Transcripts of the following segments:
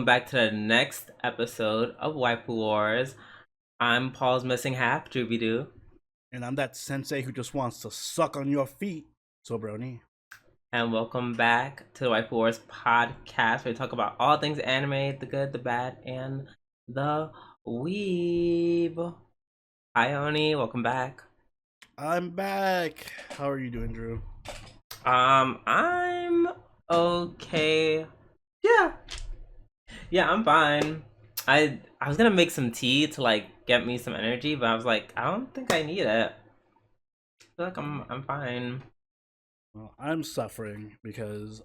welcome back to the next episode of Waifu Wars. I'm Paul's missing half, Doo. And I'm that sensei who just wants to suck on your feet, so brony. And welcome back to the Waifu Wars podcast, where we talk about all things anime, the good, the bad, and the weeb. Hi, Oni. Welcome back. I'm back. How are you doing, Drew? I'm okay. Yeah, I'm fine. I was gonna make some tea to like get me some energy, but I was like, I don't think I need it. I feel like I'm fine. Well, I'm suffering because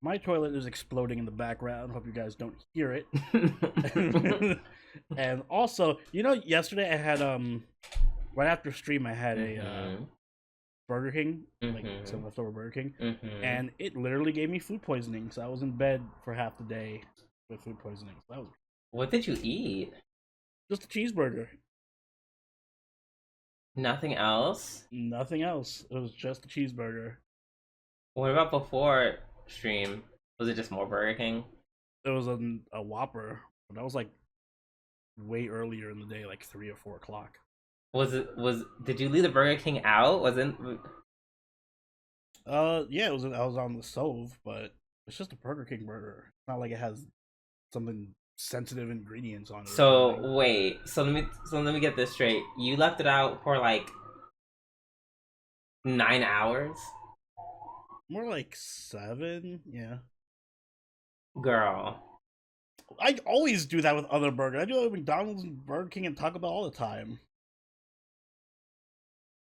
my toilet is exploding in the background. Hope you guys don't hear it. And also, yesterday I had right after stream I had a Burger King, like some leftover Burger King, and it literally gave me food poisoning. So I was in bed for half the day with food poisoning. So that was... What did you eat? Just a cheeseburger. Nothing else? Nothing else. It was just a cheeseburger. What about before stream? Was it just more Burger King? It was a Whopper, but that was like way earlier in the day, like 3 or 4 o'clock. Did you leave the Burger King out? Wasn't... Yeah, I was on the stove, but it's just a Burger King burger. It's not like it has something sensitive ingredients on it. So wait, so let me get this straight. You left it out for like 9 hours? More like 7, yeah. Girl. I always do that with other burgers. I do it with McDonald's and Burger King and Taco Bell all the time.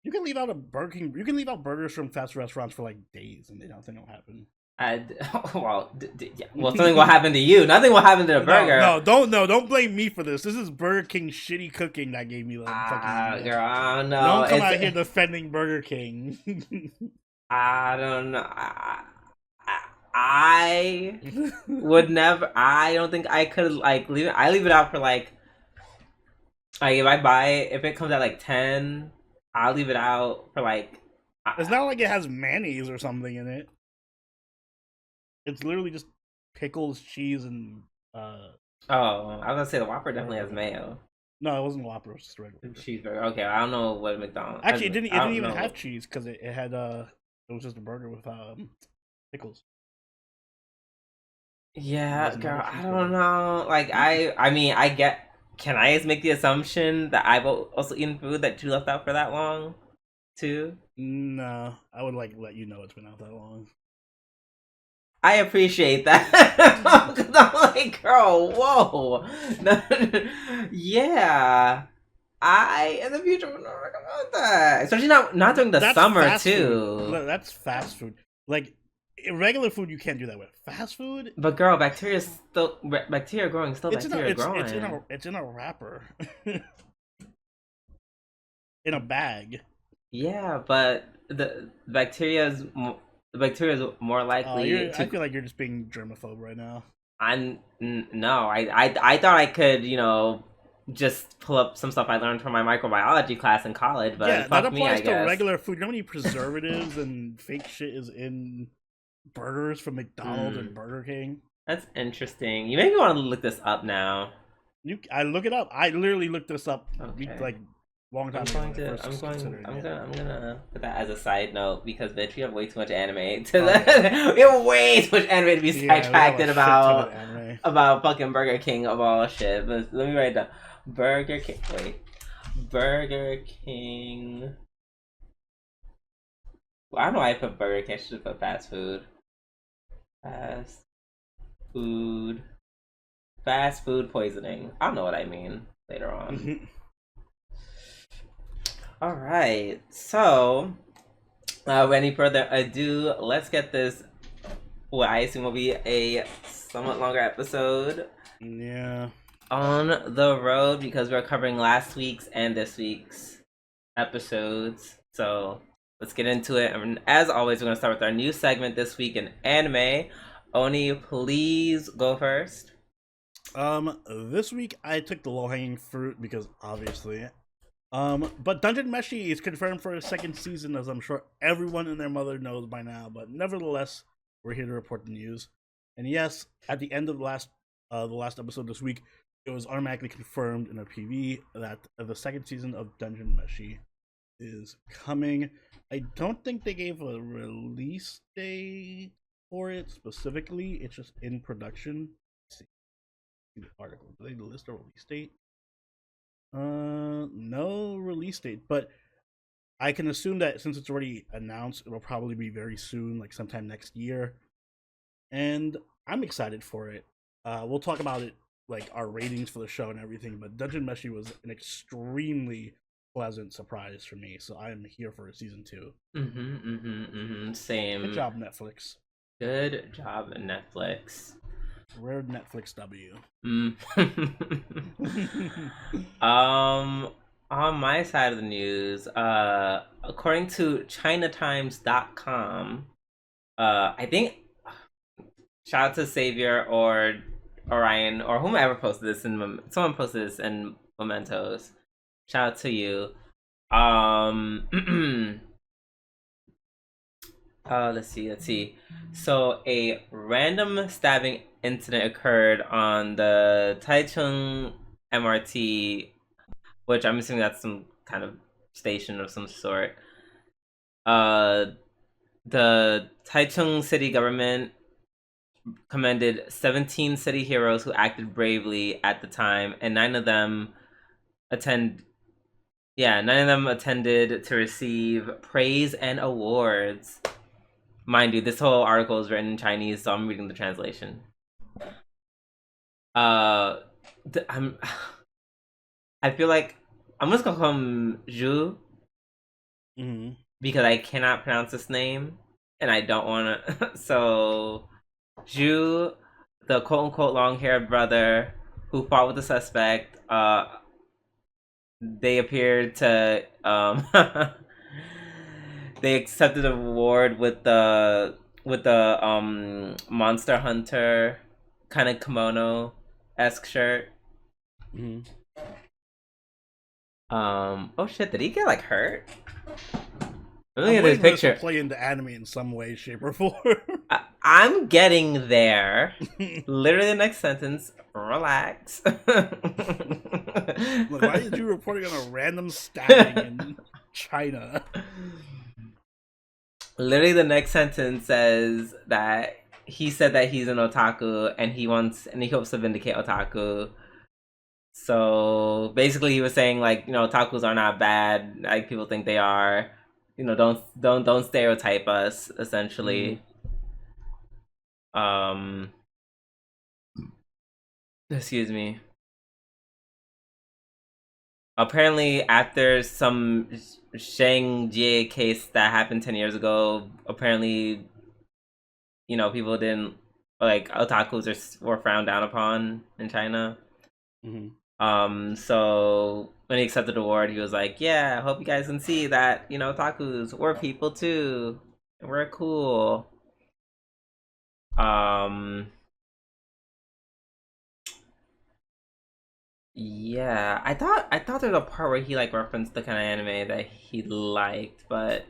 You can leave out a Burger King. You can leave out burgers from fast restaurants for like days, and nothing will happen. Yeah. Well, something will happen to you. Nothing will happen to the burger. Don't blame me for this. This is Burger King's shitty cooking that gave me fucking. Girl, I don't know. Don't come out here defending Burger King. I don't know. I would never. I don't think I could like leave it. I leave it out for like if I buy it, if it comes at like 10, I'll leave it out for like. It's not like it has mayonnaise or something in it. It's literally just pickles, cheese, and Oh, I was gonna say the Whopper definitely has mayo. No, it wasn't Whopper. It was just a regular cheeseburger. Okay, I don't know what McDonald's. Actually, it didn't even have cheese because it had it was just a burger with pickles. Yeah, girl, I don't know. Like I mean, I get. Can I just make the assumption that I've also eaten food that you left out for that long, too? No, I would like let you know it's been out that long. I appreciate that. I'm like, girl, whoa. Yeah. I, in the future, would not recommend that. Especially not during the summer, too. Food. That's fast food. Like, regular food, you can't do that with. Fast food? But, girl, bacteria growing, still bacteria growing. It's in a wrapper. In a bag. Yeah, but the bacteria is more likely. I feel like you're just being germaphobe right now. No. I thought I could, just pull up some stuff I learned from my microbiology class in college. But yeah, that applies to guess. Regular food. You know how many preservatives and fake shit is in burgers from McDonald's and Burger King? That's interesting. You make me want to look this up now. I look it up. I literally looked this up okay. long time ago. I'm gonna put that as a side note because bitch, we have way too much anime we have way too much anime to be sidetracked about fucking Burger King of all shit. But let me write down Burger King. Wait, Burger King. Well, I don't know why I put Burger King. I should have put fast food. Fast food poisoning. I'll know what I mean later on. All right, so without any further ado, let's get this. What I assume will be a somewhat longer episode. Yeah. On the road because we're covering last week's and this week's episodes. So let's get into it. And as always, we're gonna start with our new segment this week in anime. Oni, please go first. This week I took the low-hanging fruit because obviously. But Dungeon Meshi is confirmed for a second season, as I'm sure everyone and their mother knows by now. But nevertheless, we're here to report the news. And yes, at the end of last the last episode this week, it was automatically confirmed in a PV that the second season of Dungeon Meshi is coming. I don't think they gave a release date for it specifically. It's just in production. Let's see the article. Do they list a release date? No release date, but I can assume that since it's already announced, it'll probably be very soon, like sometime next year. And I'm excited for it. We'll talk about it, like our ratings for the show and everything. But Dungeon Meshi was an extremely pleasant surprise for me, so I am here for a season 2. Same. Good job, Netflix. Good job, Netflix. Rare Netflix W. On my side of the news, according to ChinaTimes.com, I think shout out to Savior or Orion or whomever posted this in someone posted this in Mementos. Shout out to you. Let's see. So a random stabbing incident occurred on the Taichung MRT, which I'm assuming that's some kind of station of some sort. The Taichung city government commended 17 city heroes who acted bravely at the time, and 9 of them attended to receive praise and awards. Mind you, this whole article is written in Chinese, so I'm reading the translation. I feel like I'm just gonna call him Zhu, because I cannot pronounce this name, and I don't want to. So, Zhu, the quote-unquote long-haired brother who fought with the suspect, they appeared to they accepted an award with the Monster Hunter kind of kimono-esque shirt. Oh shit, did he get like hurt? Look at this picture. To play into anime in some way, shape, or form. I'm getting there. Literally the next sentence. Relax. Look, why did you reporting on a random stabbing in China? Literally the next sentence says that he said that he's an otaku and he hopes to vindicate otaku. So basically he was saying, like, you know, otakus are not bad like people think they are. You know, don't stereotype us, essentially. Excuse me. Apparently, after some Shang Jie case that happened 10 years ago, apparently, you know, people didn't, like, otakus were frowned down upon in China. So when he accepted the award, he was like, yeah, I hope you guys can see that, you know, otakus, we're people too. We're cool. Yeah, I thought there was a part where he like referenced the kind of anime that he liked, but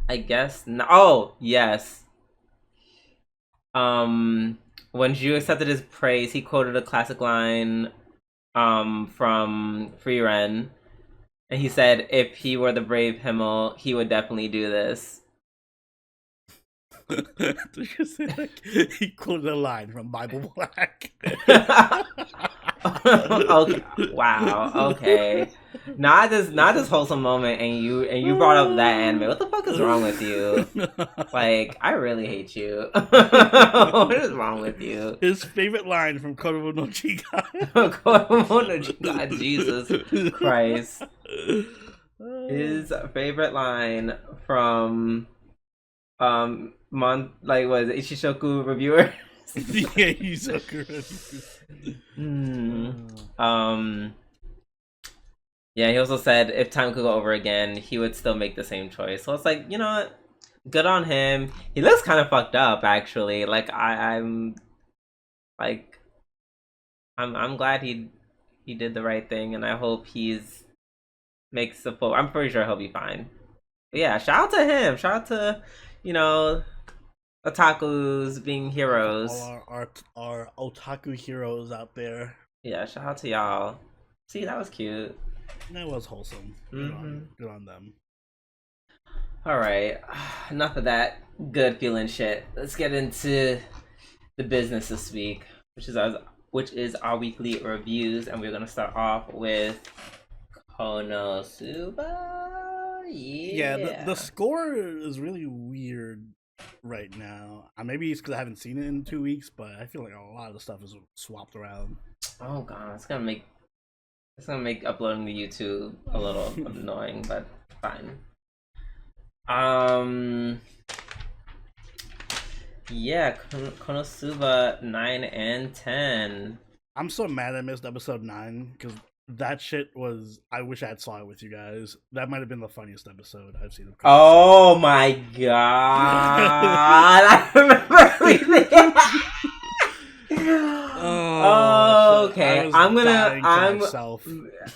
I guess not. Oh, yes. When Zhu accepted his praise, he quoted a classic line from Free Ren, and he said, if he were the brave Himmel, he would definitely do this. He quoted a line from Bible Black. Okay. Wow. Okay. Not this wholesome moment, and you brought up that anime. What the fuck is wrong with you? Like, I really hate you. What is wrong with you? His favorite line from Konosuba no Chigai. Konosuba no Chigai. Jesus Christ. His favorite line from what is it, Ishishoku Reviewer? Yeah, Ishishoku Reviewer. Yeah, he also said if time could go over again, he would still make the same choice. So it's like, you know what? Good on him. He looks kind of fucked up, actually. Like I'm glad he did the right thing, and I hope makes the full. I'm pretty sure he'll be fine. But yeah, shout out to him. Shout out to, you know, otakus being heroes. All our otaku heroes out there. Yeah, shout out to y'all. See, that was cute. That was wholesome. Good on them. All right, enough of that good feeling shit. Let's get into the business this week, which is our weekly reviews, and we're gonna start off with Konosuba. Yeah, the score is really weird right now. Maybe it's because I haven't seen it in 2 weeks, but I feel like a lot of the stuff is swapped around. Oh god, it's gonna make uploading to YouTube a little annoying, but fine. Yeah, Konosuba 9 and 10. I'm so mad I missed episode 9 because that shit was. I wish I had saw it with you guys. That might have been the funniest episode I've seen. Oh my god! I remember everything. Okay, I'm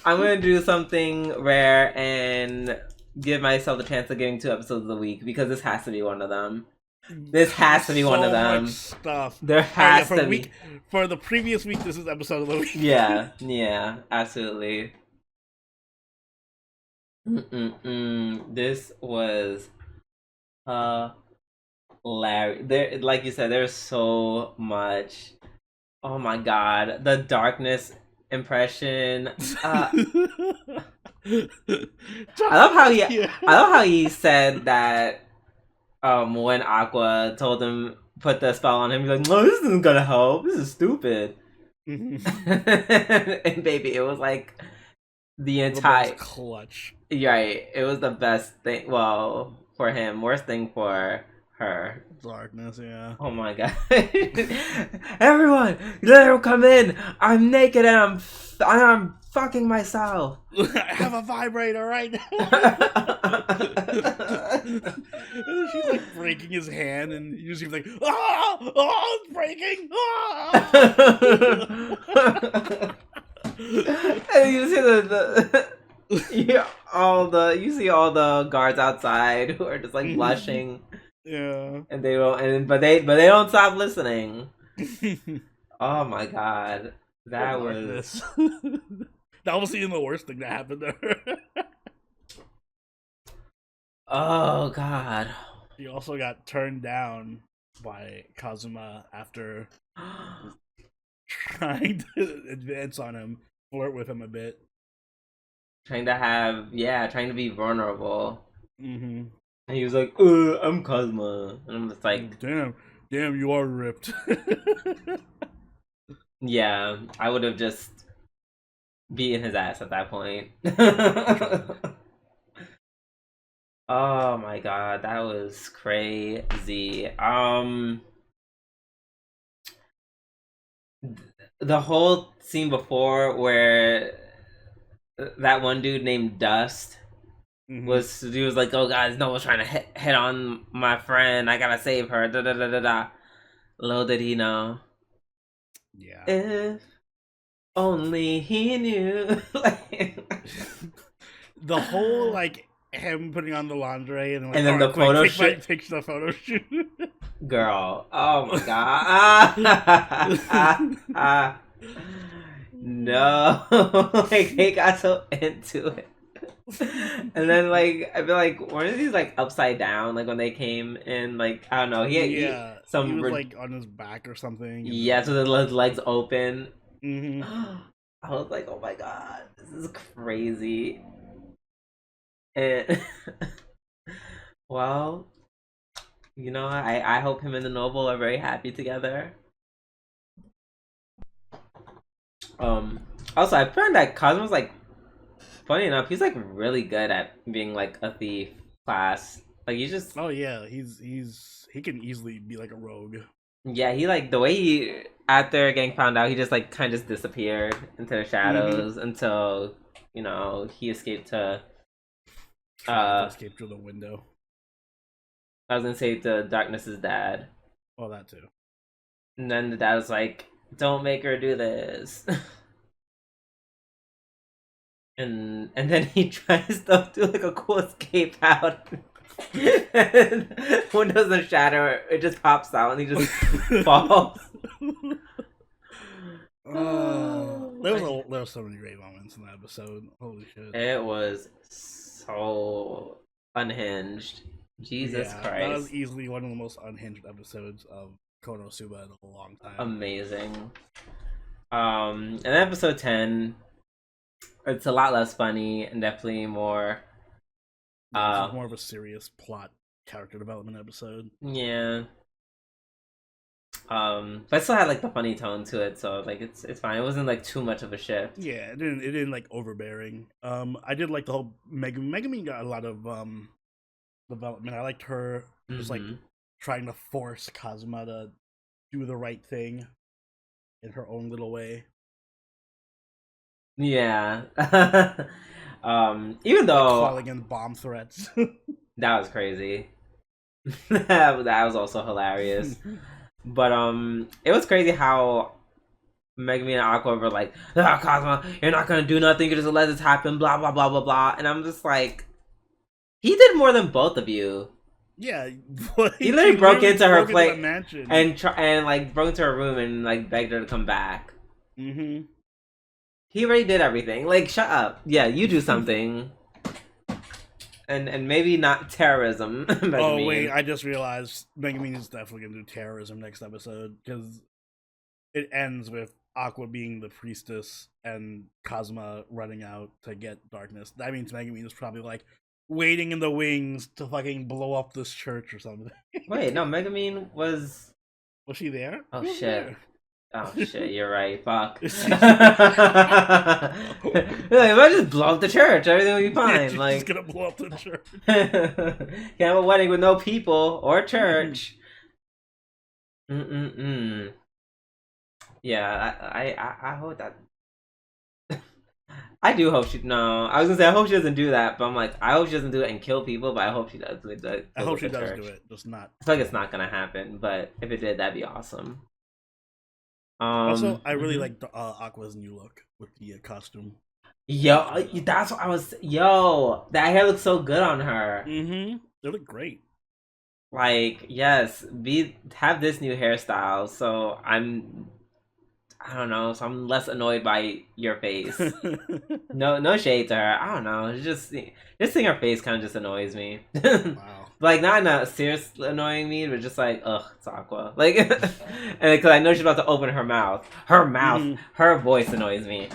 gonna do something rare and give myself the chance of getting 2 episodes a week because this has to be one of them. This has to be one of them. Much stuff. There has to be. For the previous week, this is episode of the week. Yeah, absolutely. This was hilarious. There, like you said, there's so much. Oh my god, the darkness impression. I love how he said that. When Aqua told him put the spell on him, he's like, "No, this isn't gonna help. This is stupid." And baby, it was like the entire clutch. Right, it was the best thing. Well, for him, worst thing for her. Darkness, yeah. Oh my god! Everyone, let her come in. I'm naked and I'm fucking myself. I have a vibrator right now. She's like breaking his hand, and you see like, it's breaking. And you see you see all the guards outside who are just like blushing. Yeah. And they don't, but they don't stop listening. Oh my god, that was that was even the worst thing that happened to her. Oh god. She also got turned down by Kazuma after trying to advance on him, flirt with him a bit, trying to be vulnerable. Mm-hmm. And he was like, I'm Kazuma. And I'm just like, damn, you are ripped. Yeah, I would have just beaten his ass at that point. Oh my god, that was crazy. The whole scene before where that one dude named Dust was like, oh guys, no one's trying to hit on my friend. I gotta save her. Da da da da da. Little did he know. Yeah. If only he knew. The whole like him putting on the lingerie and then the photo shoot. Take the photo shoot. Girl, oh my god. No. Like they got so into it. And then like I feel like weren't these like upside down like when they came in, like I don't know, he was like on his back or something. Yeah, so the legs open. Mm-hmm. I was like, oh my god, this is crazy. And well, you know, I hope him and the Noble are very happy together. Also I found that Cosmo's like, funny enough, he's like really good at being like a thief class. Like he just he can easily be like a rogue. Yeah, he like the way he after getting found out, he just like kind of just disappeared into the shadows until, you know, he escaped to escape through the window. I was gonna say to Darkness's dad. Oh, that too. And then the dad was like, "Don't make her do this." And then he tries to do like a cool escape out. Windows don't shatter. It just pops out and he just falls. There was so many great moments in that episode. Holy shit! It was so unhinged. Jesus Christ! That was easily one of the most unhinged episodes of Konosuba in a long time. Amazing. And episode 10, it's a lot less funny and definitely more. It's more of a serious plot character development episode. Yeah. But it still had like the funny tone to it, so like it's fine. It wasn't like too much of a shift. Yeah, it didn't like overbearing. I did like the whole Megumi got a lot of development. I liked her just like trying to force Kazuma to do the right thing in her own little way. Yeah. Even though like calling in bomb threats. That was crazy. That was also hilarious. But it was crazy how Megumi and Aqua were like, Kazuma, you're not gonna do nothing, you're just gonna let this happen, blah blah blah blah blah. And I'm just like, he did more than both of you. Yeah, he literally broke into her place and like broke into her room and like begged her to come back. Mm-hmm. He already did everything. Like, shut up. Yeah, you do something. And maybe not terrorism. Oh wait, I just realized Megumin is definitely gonna do terrorism next episode because it ends with Aqua being the priestess and Kazuma running out to get darkness. That means Megumin is probably like waiting in the wings to fucking blow up this church or something. Wait, no, Megumin was she there? Oh shit. There? Oh shit, you're right. Fuck. If I just blow up the church, everything will be fine. Like, just gonna blow up the church. Can't have a wedding with no people or church. Yeah, I hope that. I do hope she. No, I was gonna say I hope she doesn't do that, but I'm like I hope she doesn't do it and kill people. But I hope she does. I hope she does do it. Just not. I feel like it's not gonna happen, but if it did, that'd be awesome. Also, I really like Aqua's new look with the costume. Yo, that's what I was. Yo, that hair looks so good on her. Mm-hmm. They look great. Like, yes, have this new hairstyle. So I don't know. So I'm less annoyed by your face. No shade to her. I don't know. It's just seeing her face kind of just annoys me. Wow. Like, not in a serious annoying me, but just like, ugh, it's Aqua. Like, and because I know she's about to open her mouth. Her voice annoys me.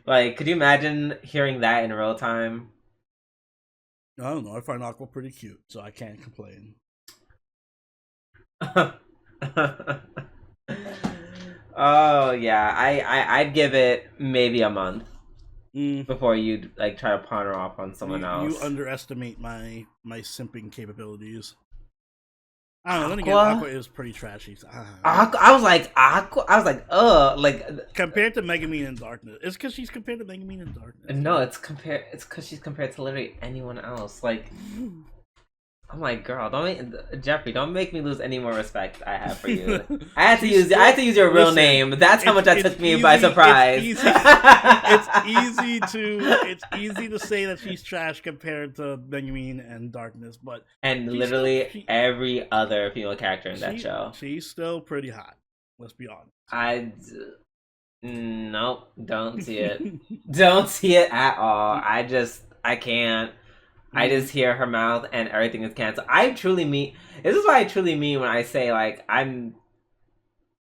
Like, could you imagine hearing that in real time? I don't know. I find Aqua pretty cute, so I can't complain. Oh yeah, I'd give it maybe a month before you like try to pawn her off on someone else. You underestimate my simping capabilities. I don't know. Then again, Aqua is pretty trashy. So I was like Aqua. I was like, like compared to Megumin in Darkness. It's because she's compared to Megumin in Darkness. No, it's because she's compared to literally anyone else. Like. I'm like, girl, Jeffrey, don't make me lose any more respect I have for you. I had to use your real name. That's how much that took me by surprise. It's easy to say that she's trash compared to Megumin and Darkness, but literally every other female character in that show. She's still pretty hot. Let's be honest. Nope, don't see it. Don't see it at all. I can't. I just hear her mouth and everything is canceled. This is what I truly mean when I say, like,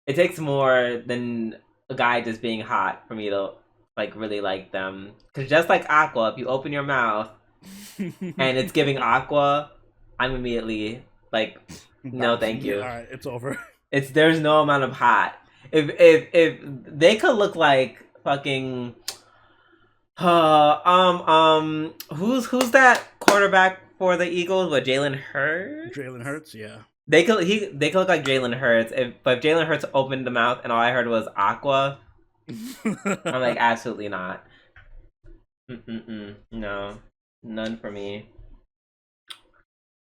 it takes more than a guy just being hot for me to, like, really like them. Because just like Aqua, if you open your mouth and it's giving Aqua, I'm immediately like, no, thank you. Alright, it's over. There's no amount of hot. If they could look like fucking... who's that quarterback for the Eagles? What, Jalen Hurts? Jalen Hurts, yeah. They could look like Jalen Hurts. But if Jalen Hurts opened the mouth and all I heard was Aqua, I'm like, absolutely not. No, none for me.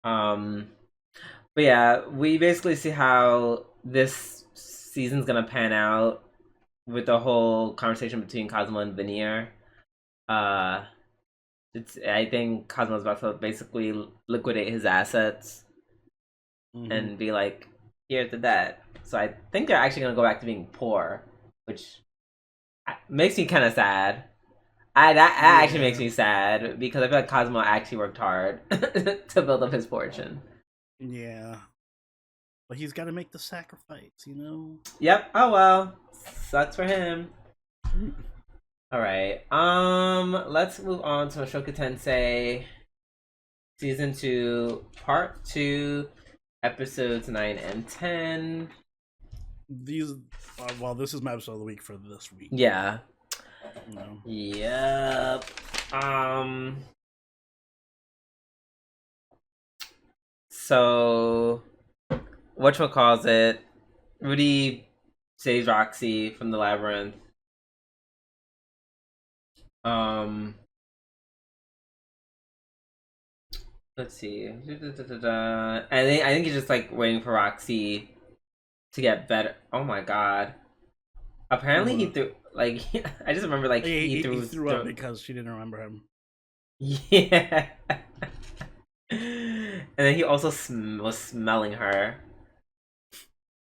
But yeah, we basically see how this season's gonna pan out with the whole conversation between Kazuma and Veneer. I think Cosmo's about to basically liquidate his assets and be like, here's the debt. So I think they're actually gonna go back to being poor, which makes me kind of sad. That actually makes me sad because I feel like Cosmo actually worked hard to build up his fortune. Yeah. But he's got to make the sacrifice, you know? Yep. Oh, well. Sucks for him. All right. Let's move on to Mushoku Tensei Season 2, Part 2, Episodes 9 and 10. These, well, this is my episode of the week for this week. Yeah. No. Yep. So, whatchamacallit, Rudy saves Roxy from the labyrinth. Let's see. I think he's just like waiting for Roxy to get better. Oh my god. Apparently he threw like I just remember like he threw up because she didn't remember him. Yeah. And then he also was smelling her.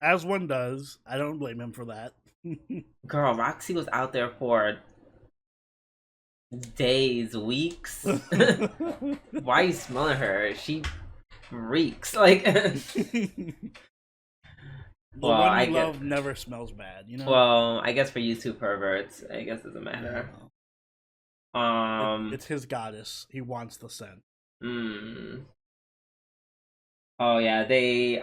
As one does. I don't blame him for that. Girl, Roxy was out there for days, weeks. Why are you smelling her? She reeks. Like The one you love never smells bad, you know? Well, I guess for you two perverts, I guess it doesn't matter. It's his goddess. He wants the scent. Oh yeah, they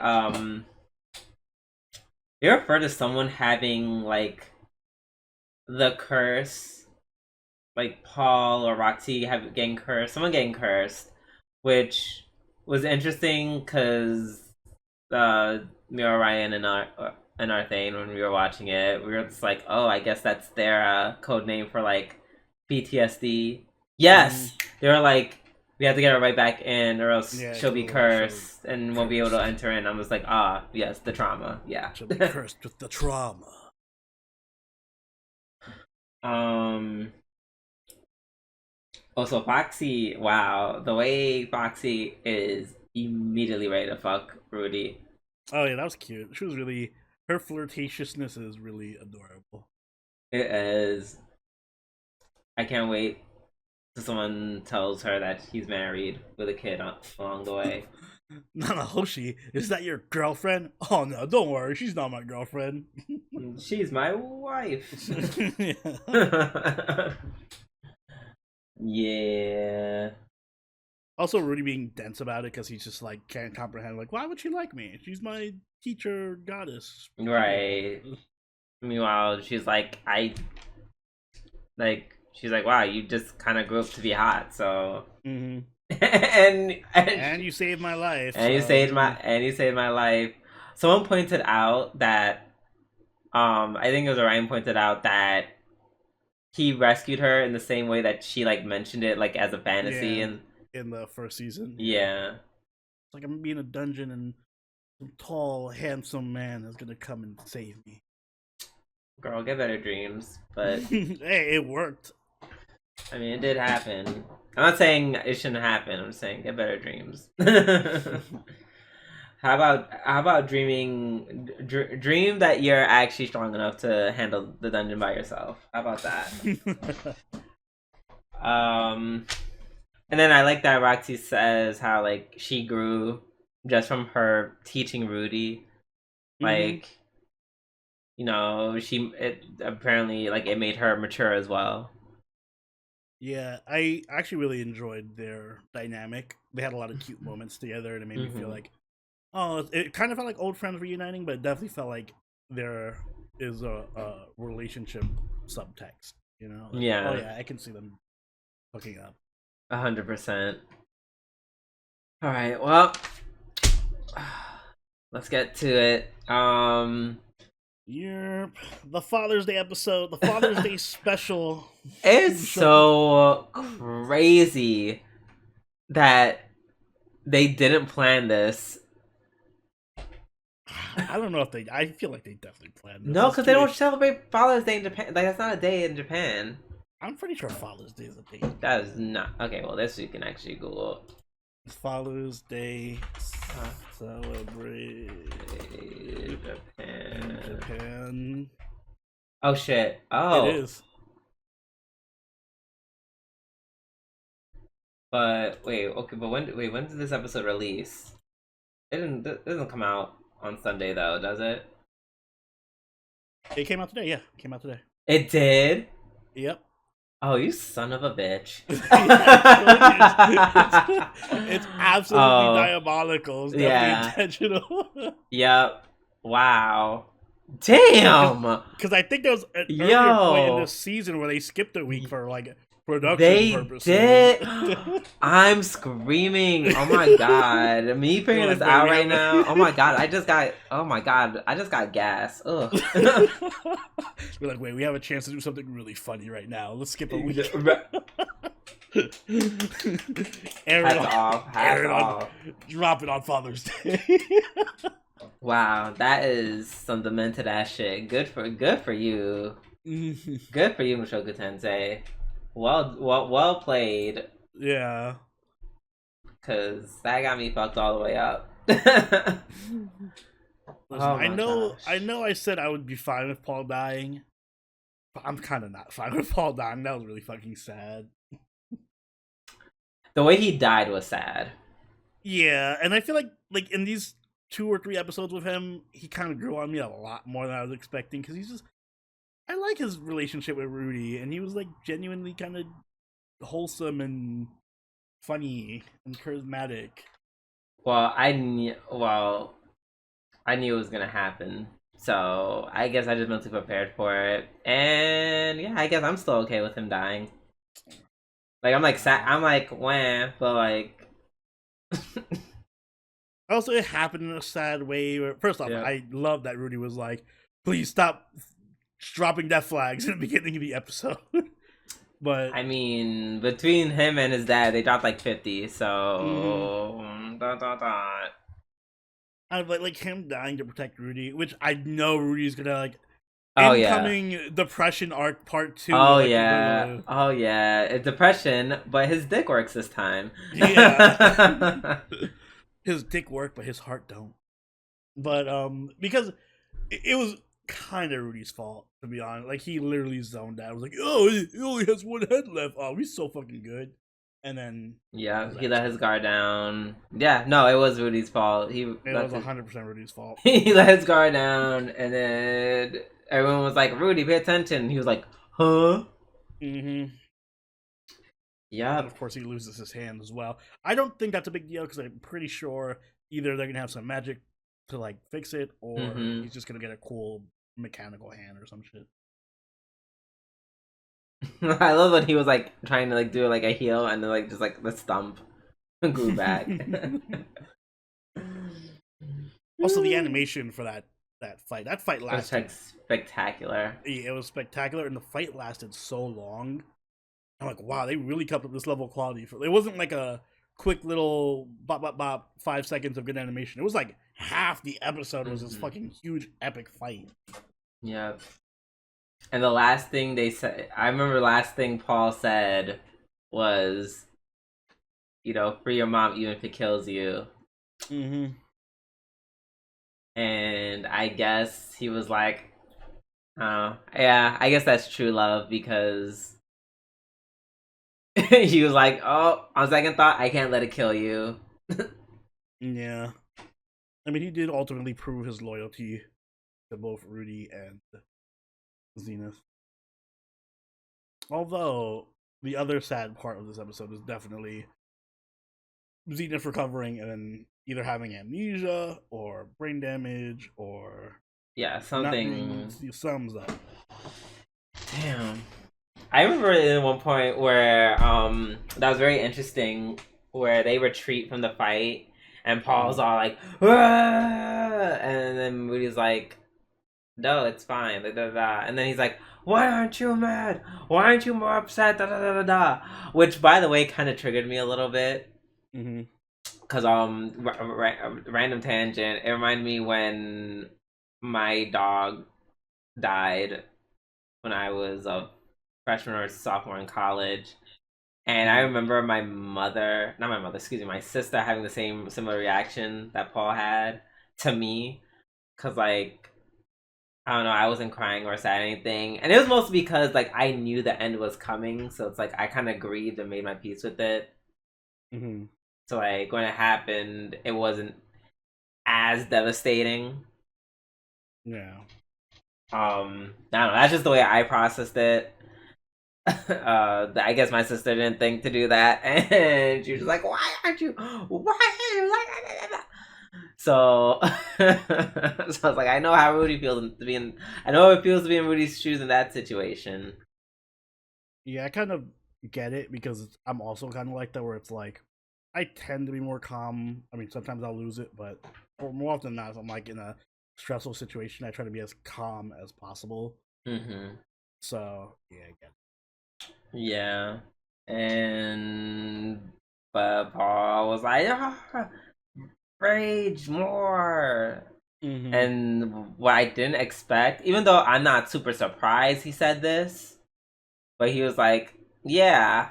you refer to someone having like the curse, like Paul or Roxy getting cursed, someone getting cursed, which was interesting because me or Ryan and our thing when we were watching it, we were just like, oh, I guess that's their code name for like PTSD. Yes, they were like, we have to get her right back in, or else she'll be cursed and won't be able to enter in. I was like, yes, the trauma. Yeah, she'll be cursed with the trauma. Also, Foxy. Wow, the way Foxy is immediately ready to fuck Rudy. Oh yeah, that was cute. She was really, her flirtatiousness is really adorable. It is. I can't wait till someone tells her that he's married with a kid along the way. Hoshi, is that your girlfriend? Oh no, don't worry, she's not my girlfriend. She's my wife. Yeah. Also, Rudy being dense about it because he's just like can't comprehend. Like, why would she like me? She's my teacher goddess. Right. Meanwhile, she's like, she's like, wow, you just kind of grew up to be hot, so. And you saved my life. And you saved my life. Someone pointed out that, I think it was Orion pointed out that he rescued her in the same way that she like mentioned it like as a fantasy in the first season. Yeah. It's like I'm gonna be in a dungeon and some tall, handsome man is gonna come and save me. Girl, get better dreams. But hey, it worked. I mean, it did happen. I'm not saying it shouldn't happen. I'm just saying get better dreams. How about dream that you're actually strong enough to handle the dungeon by yourself? How about that? And then I like that Roxy says how like she grew just from her teaching Rudy. Like, you know, apparently like it made her mature as well. Yeah, I actually really enjoyed their dynamic. They had a lot of cute moments together, and it made me feel like, oh, it kind of felt like old friends reuniting, but it definitely felt like there is a relationship subtext, you know? Like, yeah. Oh yeah, I can see them hooking up. 100%. All right, well, let's get to it. Yep, the Father's Day episode, the Father's Day special. It's so crazy that they didn't plan this. I don't know if they. I feel like they definitely planned this. No, because they don't celebrate Father's Day in Japan. Like, that's not a day in Japan. I'm pretty sure Father's Day is a date. That is not okay. Well, this you can actually Google. Father's Day celebrate Japan. in Japan. Oh shit! Oh, it is. But wait, okay, but when did this episode release? It doesn't come out on Sunday though, does it? It came out today. Yeah, it came out today. It did. Yep. Oh, you son of a bitch! It's absolutely diabolical. It's definitely intentional. Yep. Wow. Damn. Because I think there was an earlier point in this season where they skipped a week for like production purposes. Did. I'm screaming. Oh my god. Me figuring this out right now. Oh my god. I just got gas. Ugh. We're like, wait, we have a chance to do something really funny right now. Let's skip a week. Air it off. Drop it on Father's Day. Wow, that is some demented ass shit. Good for you. Good for you, Mushoku Tensei. Well played. Yeah. Cause that got me fucked all the way up. Listen, Oh I know gosh. I said I would be fine with Paul dying, but I'm kind of not fine with Paul dying. That was really fucking sad. The way he died was sad. Yeah, and I feel like in these 2 or 3 episodes with him, he kind of grew on me a lot more than I was expecting, because I like his relationship with Rudy, and he was like genuinely kind of wholesome and funny and charismatic. Well, I knew it was gonna happen, so I guess I just mentally prepared for it, and yeah, I guess I'm still okay with him dying. Like I'm like sad, I'm like wah, but like. Also, it happened in a sad way. Where, first off, Yeah. I love that Rudy was like, "Please stop dropping death flags" in the beginning of the episode. But I mean, between him and his dad, they dropped like 50. So, I like him dying to protect Rudy, which I know Rudy's gonna like. Oh incoming depression arc part 2. Oh like, yeah. Oh yeah. It's depression, but his dick works this time. Yeah. His dick work, but his heart don't. But because it was kind of Rudy's fault, to be honest. Like, he literally zoned out. I was like, oh, he only has 1 head left. Oh, he's so fucking good. And then yeah, he let his guard down. Yeah, no, it was Rudy's fault. It was 100% Rudy's fault. He let his guard down, and then everyone was like, "Rudy, pay attention." He was like, "Huh?" Mm-hmm. Yeah. And of course, he loses his hand as well. I don't think that's a big deal, because I'm pretty sure either they're gonna have some magic to like fix it, or he's just gonna get a cool mechanical hand or some shit. I love when he was like trying to like do like a heel, and then like just like the stump grew back. Also, the animation for that fight lasted. It was spectacular. It was spectacular, and the fight lasted so long. I'm like, wow, they really kept up this level of quality. It wasn't like a quick little bop bop bop 5 seconds of good animation. It was like half the episode was this fucking huge epic fight. Yeah. And the last thing they said, I remember the last thing Paul said was, you know, free your mom even if it kills you. Mm-hmm. And I guess he was like, oh, yeah, I guess that's true love, because he was like, oh, on second thought, I can't let it kill you. Yeah. I mean, he did ultimately prove his loyalty to both Rudy and Zenith. Although, the other sad part of this episode is definitely Zenith recovering and then either having amnesia or brain damage or Yeah, something. Sums up. Damn. I remember in one point where that was very interesting, where they retreat from the fight and Paul's all like, "Wah!" And then Moody's like, no, it's fine, da, da, da. And then he's like, why aren't you mad? Why aren't you more upset? Da, da, da, da, da. Which, by the way, kind of triggered me a little bit. Mm-hmm. Because random tangent, it reminded me when my dog died when I was freshman or sophomore in college. And I remember my sister having the similar reaction that Paul had to me. Cause like, I don't know, I wasn't crying or sad or anything. And it was mostly because like I knew the end was coming. So it's like I kind of grieved and made my peace with it. Mm-hmm. So like when it happened, it wasn't as devastating. Yeah. I don't know, that's just the way I processed it. I guess my sister didn't think to do that, and she was like, "Why aren't you? Why are you like that?" So, so I was like, "I know how Rudy feels to be in. I know how it feels to be in Rudy's shoes in that situation." Yeah, I kind of get it because I'm also kind of like that, where it's like I tend to be more calm. I mean, sometimes I'll lose it, but more often than not, if I'm like in a stressful situation, I try to be as calm as possible. Mm-hmm. So yeah, I get it. Yeah, and but Paul was like, "Ah, rage more." Mm-hmm. And what I didn't expect, even though I'm not super surprised he said this, but he was like, "Yeah,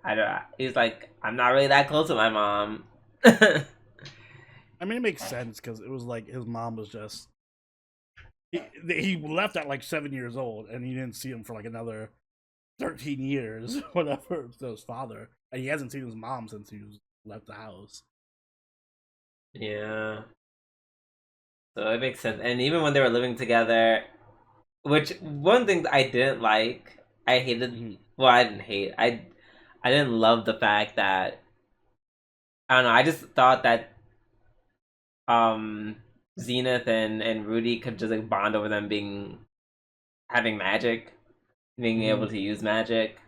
I don't." He was like, "I'm not really that close with my mom." I mean, it makes sense because it was like his mom was just he left at like 7 years old, and he didn't see him for like another 13 years, whatever. To his father, and he hasn't seen his mom since he left the house. Yeah, so it makes sense. And even when they were living together, which one thing that I didn't like, I hated. Mm-hmm. Well, I didn't hate. I didn't love the fact that I don't know. I just thought that um Zenith and Rudy could just like bond over them having magic, being Mm-hmm. able to use magic.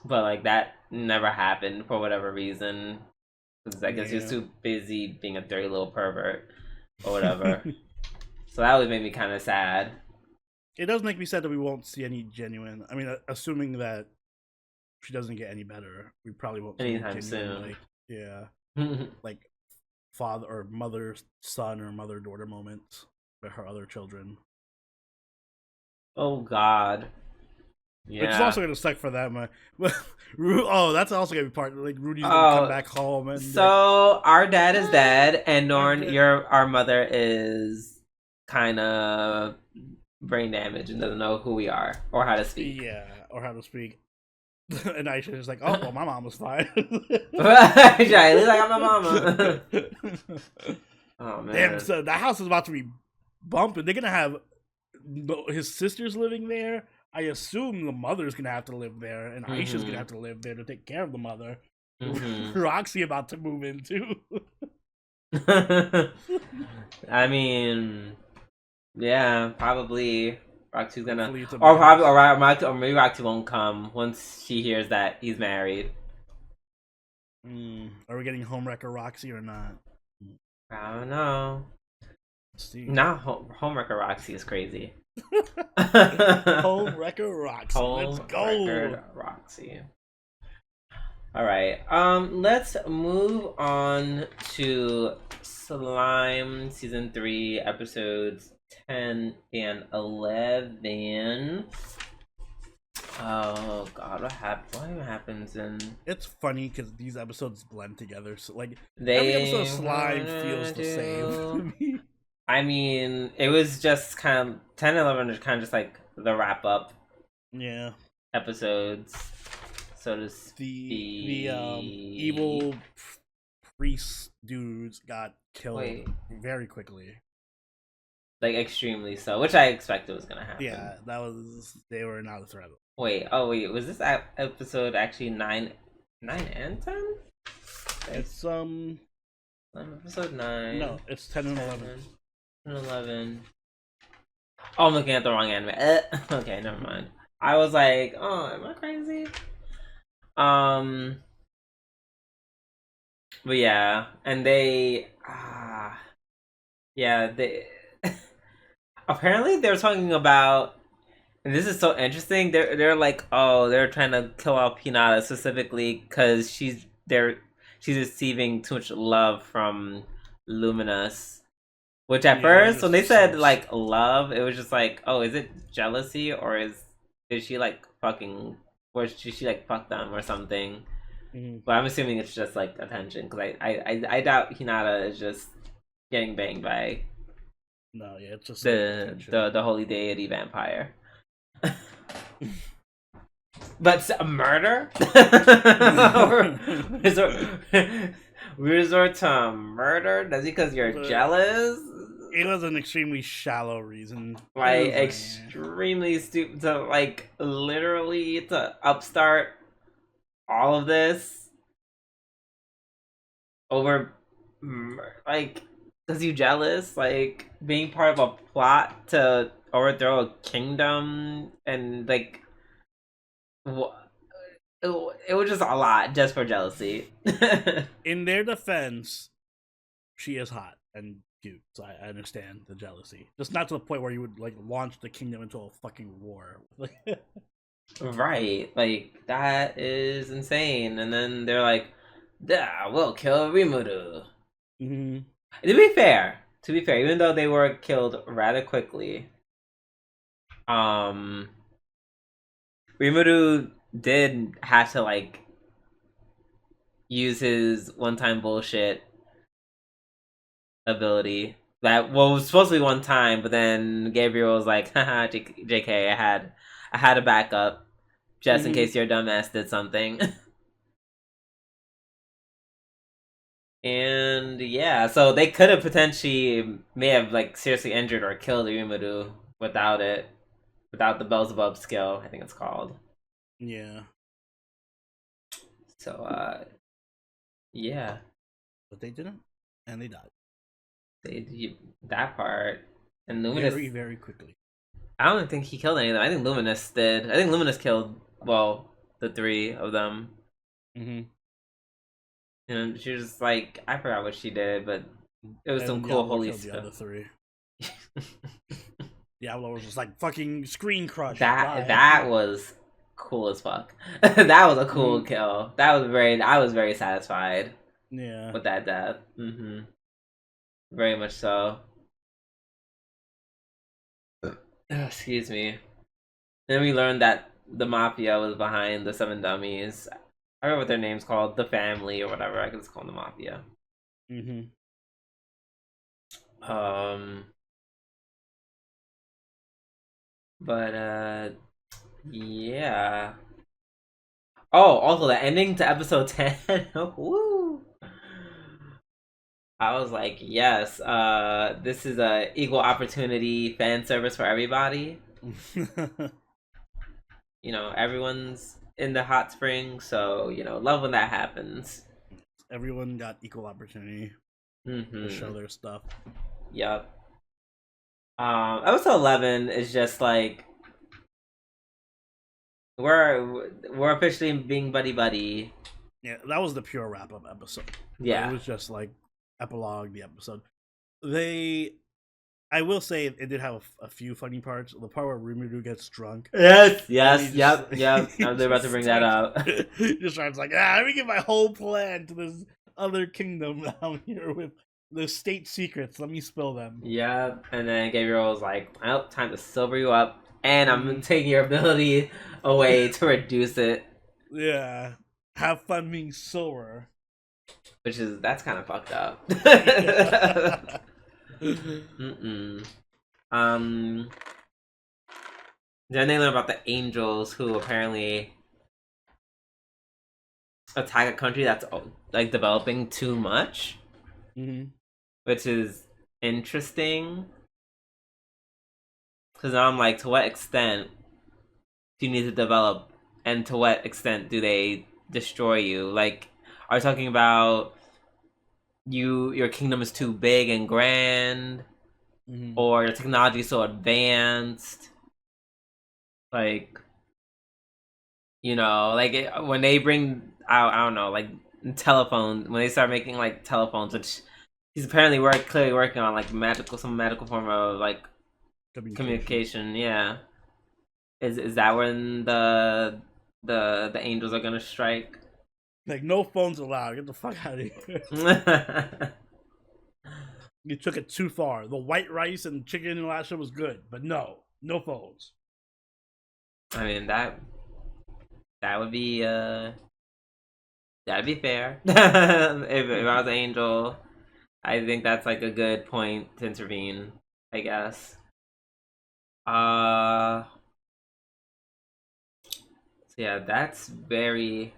But like that never happened for whatever reason. Because I guess he was Yeah. too busy being a dirty little pervert or whatever. So that would make me kind of sad. It does make me sad that we won't see any genuine. I mean, assuming that she doesn't get any better, we probably won't see Anytime any genuine, soon. like, yeah, like father or mother son or mother daughter moments with her other children. Oh God. Which is Yeah. also gonna suck for them. Oh, that's also gonna be part. Like Rudy's gonna come Oh, back home and be like, so our dad is dead, and our Norn, dad. our mother is kind of brain damaged and doesn't know who we are or how to speak. Yeah, or how to speak. And Aisha is like, oh well, my mom was fine. Right, at least I got my mama. Oh Damn, man. so that house is about to be bumping. They're gonna have his sisters living there. I assume the mother's gonna have to live there, and Aisha's gonna have to live there to take care of the mother. Mm-hmm. Roxy about to move in too. I mean, yeah, probably Roxy's gonna, Hopefully it's a or mess. probably, or maybe Roxy won't come once she hears that he's married. Are we getting Homewrecker Roxy or not? I don't know. Let's see. Not Homewrecker Roxy is crazy. Homewrecker Roxy. Let's go. Homewrecker Roxy. All right. Let's move on to Slime season 3, episodes 10 and 11. Oh God, what happens in? It's funny because these episodes blend together. So like every They episode of Slime feels the same to me. I mean, it was just kind of 10 and 11 is kind of just like the wrap up Yeah. episodes, so to speak. The evil priest dudes got killed very quickly. Like extremely so, which I expected was gonna happen. Yeah, they were not a threat. Wait, was this episode actually 9 and 10? It's episode 9. No, it's 10 and 11. 10 and 11. Oh, I'm looking at the wrong anime. Okay, never mind. I was like, oh, am I crazy? But yeah, and they apparently they're talking about, and this is so interesting. They're like, oh, they're trying to kill off Hinata specifically because she's receiving too much love from Luminous, Which at first, when they said like love, it was just like, oh, is it jealousy or is she like fucking, or she like fuck them or something? But I'm assuming it's just like attention because I doubt Hinata is just getting banged by it's just the holy deity vampire. But a murder? we resort to murder? That's because you're jealous? It was an extremely shallow reason. Like, extremely stupid. To, like, literally to upstart all of this over, like, because you jealous? Like, being part of a plot to overthrow a kingdom and, like, it was just a lot just for jealousy. In their defense, she is hot and cute, so I understand the jealousy. Just not to the point where you would like launch the kingdom into a fucking war. Right, like that is insane. And then they're like, "Yeah, we'll kill Rimuru." To be fair, even though they were killed rather quickly, Rimuru did have to like use his one-time bullshit ability that was supposed to be one time, but then Gabriel was like, haha, JK, I had a backup just in case your dumbass did something. And yeah, so they could have potentially may have like seriously injured or killed Rimuru without the Beelzebub skill, I think it's called. Yeah. So yeah. But they didn't, and they died. That part. And Luminous very, very quickly. I don't think he killed any of them. I think Luminous did. I think Luminous killed the three of them. And she was just like, I forgot what she did, but it was some cool holy stuff. The other three. Diablo was just like fucking screen crush. That was cool as fuck. That was a cool kill. I was very satisfied. Yeah. With that death. Very much so. Excuse me. Then we learned that the Mafia was behind the 7 Dummies. I don't know what their name's called. The Family or whatever. I can just call them the Mafia. But, yeah. Oh, also the ending to episode 10. Woo! I was like, yes, this is a equal opportunity fan service for everybody. You know, everyone's in the hot spring, so, you know, love when that happens. Everyone got equal opportunity to show their stuff. Yep. Episode 11 is just like, we're officially being buddy. Yeah, that was the pure wrap-up episode. Yeah. It was just like epilogue the episode. I will say it did have a few funny parts. The part where Rimuru gets drunk. Yep. They're about to bring that up. Just trying to like, let me get my whole plan to this other kingdom down here with the state secrets. Let me spill them. Yeah, and then Gabriel was like, well, time to silver you up, and I'm taking your ability away to reduce it. Yeah. Have fun being sober. That's kind of fucked up. Then they learn about the angels who apparently attack a country that's like developing too much, which is interesting. Because now I'm like, to what extent do you need to develop, and to what extent do they destroy you? Like, are you talking about your kingdom is too big and grand, or your technology is so advanced? Like, you know, like when they bring out, I don't know, like telephones, when they start making like telephones, which he's apparently clearly working on, like some magical form of like communication. Yeah, is that when the angels are gonna strike? Like, no phones allowed. Get the fuck out of here. You took it too far. The white rice and chicken and all that shit was good, but no phones. I mean that would be that'd be fair. If I was an Angel, I think that's like a good point to intervene, I guess. So yeah, that's very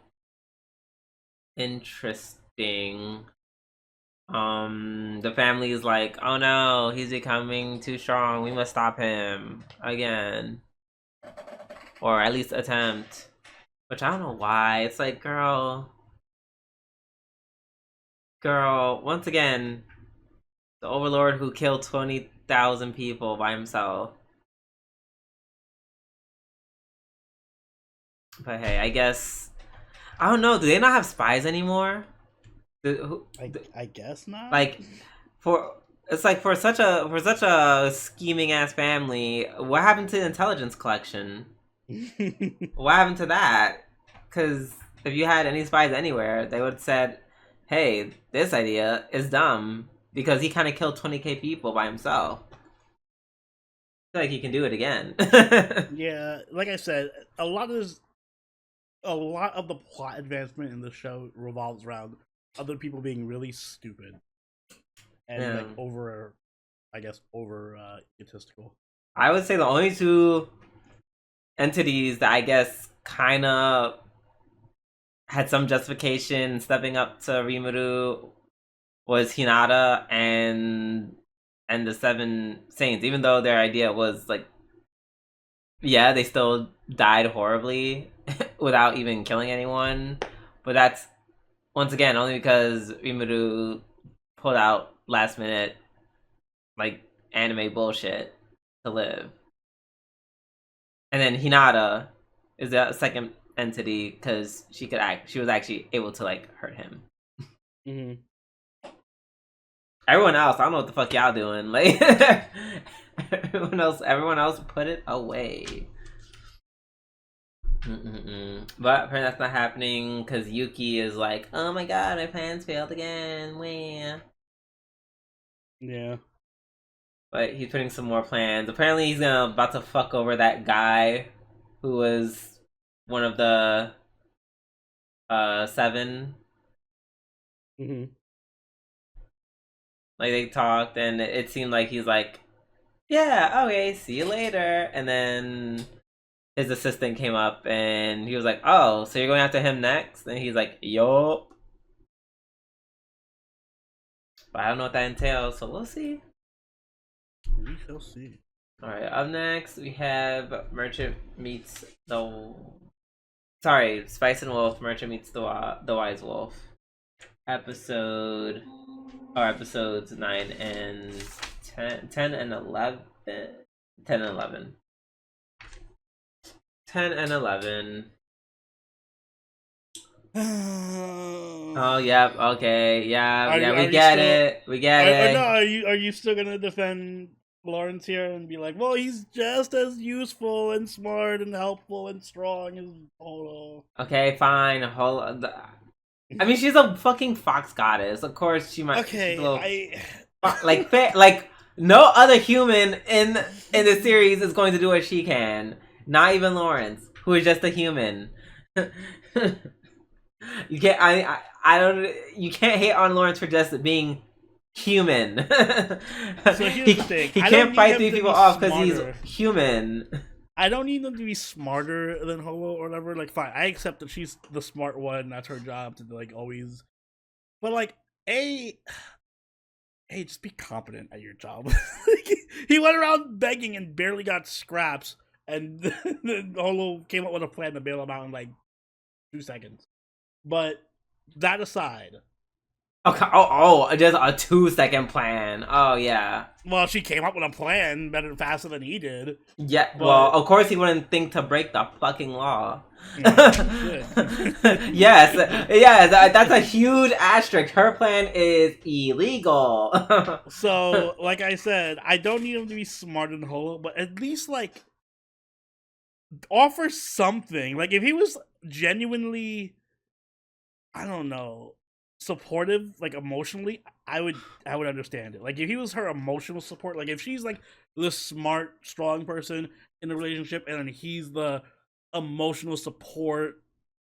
interesting. The family is like, oh no, he's becoming too strong. We must stop him again, or at least attempt. Which I don't know why. It's like, girl. Once again, the Overlord who killed 20,000 people by himself. But hey, I guess I don't know. Do they not have spies anymore? I guess not. Like, it's like for such a scheming ass family, what happened to the intelligence collection? What happened to that? Because if you had any spies anywhere, they would have said, "Hey, this idea is dumb because he kind of killed 20k people by himself. I feel like he can do it again." Yeah, like I said, a lot of the plot advancement in the show revolves around other people being really stupid and like over egotistical. I would say the only two entities that I guess kind of had some justification stepping up to Rimuru was Hinata and the Seven Saints, even though their idea was like, yeah, they still died horribly without even killing anyone. But that's, once again, only because Rimuru pulled out last minute, like, anime bullshit to live. And then Hinata is the second entity because she was actually able to, like, hurt him. Mm-hmm. Everyone else, I don't know what the fuck y'all doing. Like, everyone else put it away. But apparently that's not happening because Yuki is like, oh my god, my plans failed again. Wah. Yeah. But he's putting some more plans. Apparently he's about to fuck over that guy who was one of the seven. Mm-hmm. Like, they talked and it seemed like he's like, yeah, okay, see you later. And then his assistant came up and he was like, oh, so you're going after him next? And he's like, yup. But I don't know what that entails, so we'll see. We shall see. Alright, up next we have Merchant meets the... Sorry, Spice and Wolf, Merchant meets the Wise Wolf. Episodes 9 and 10 and 11. 10 and 11. 10 and 11. Oh, yep, okay, yeah, we get it. No, are you still gonna defend Lawrence here and be like, well, he's just as useful and smart and helpful and strong as Holo? Okay, fine. I mean, she's a fucking fox goddess. Of course, she might. Okay, like no other human in the series is going to do what she can. Not even Lawrence, who is just a human. You can't. I don't. You can't hate on Lawrence for just being human. So here's the thing. He can't fight three people off because he's human. I don't need them to be smarter than Holo or whatever. Like, fine, I accept that she's the smart one. That's her job to, like, always. But, like, hey, just be competent at your job. He went around begging and barely got scraps, and then Holo came up with a plan to bail him out in, like, 2 seconds. But that aside. Okay. Oh, just a 2-second plan. Oh, yeah. Well, she came up with a plan faster than he did. Yeah, well, of course he wouldn't think to break the fucking law. Yes, that's a huge asterisk. Her plan is illegal. So, like I said, I don't need him to be smarter than Holo, but at least, like, offer something. Like, if he was genuinely, I don't know, supportive, like, emotionally, I would understand it. Like if he was her emotional support, like if she's like the smart, strong person in the relationship, and then he's the emotional support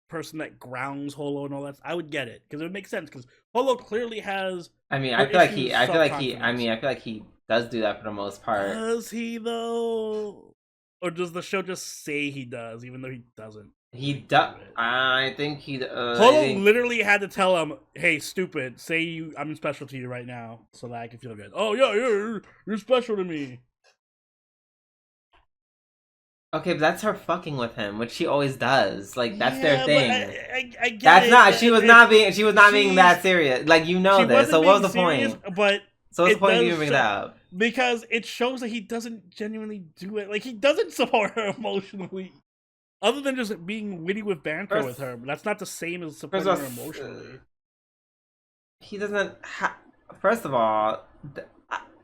person that grounds Holo and all that, I would get it because it would make sense. Because Holo clearly has. I mean, I feel like he. I feel like he. I mean, I feel like he does do that for the most part. Does he though? Or does the show just say he does, even though he doesn't? He does. I think he. Holo literally had to tell him, "Hey, stupid, I'm special to you right now, so that I can feel good." Oh yeah, you're special to me. Okay, but that's her fucking with him, which she always does. Like that's their thing. I get that's it. not. She was not being that serious. Like you know this. So what was the point? But so what's the point of you bringing that up? Because it shows that he doesn't genuinely do it. Like he doesn't support her emotionally. Other than just being witty with banter with her, but that's not the same as supporting her emotionally. He doesn't. First of all,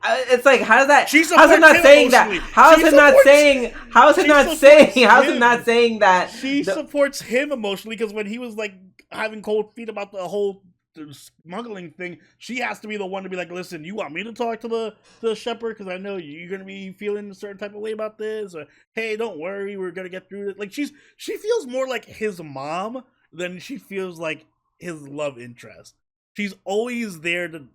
it's like how does that? How's it not saying that? How is it not saying? How is it not saying? How is it not saying that? She supports him emotionally because when he was like having cold feet about the whole smuggling thing, she has to be the one to be like, listen, you want me to talk to the shepherd because I know you're gonna be feeling a certain type of way about this, or hey, don't worry, we're gonna get through it. Like she feels more like his mom than she feels like his love interest. She's always there to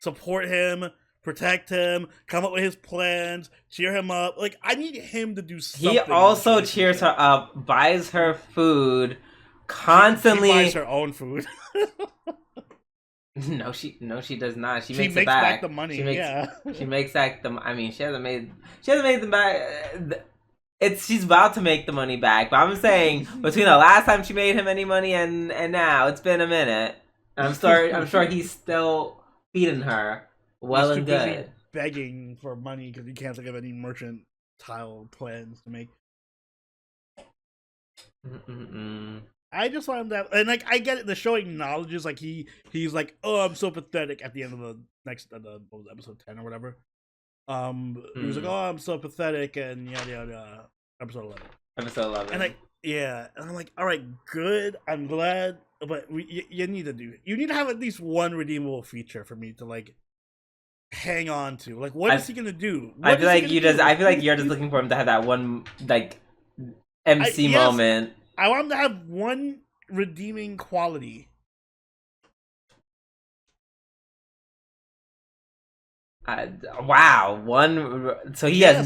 support him, protect him, come up with his plans, cheer him up. Like I need him to do something. He also cheers her up, buys her food, constantly. She buys her own food. No, she does not. She makes back the money. She makes back the. I mean, she hasn't made them back. She's about to make the money back, but I'm saying between the last time she made him any money and now, it's been a minute. I'm sure he's still feeding her well and good. Begging for money because he can't think of any mercantile plans to make. I just want him to have, and like I get it. The show acknowledges like he's like, oh, I'm so pathetic at the end of the what was it, episode 10 or whatever. He was like, oh, I'm so pathetic and yada yada. Episode 11. And like and I'm like, all right, good. I'm glad, but you need to have at least one redeemable feature for me to like hang on to. Like, what is he gonna do? I feel like you're just looking for him to have that one like MC moment. I want him to have one redeeming quality. Wow, one. So he has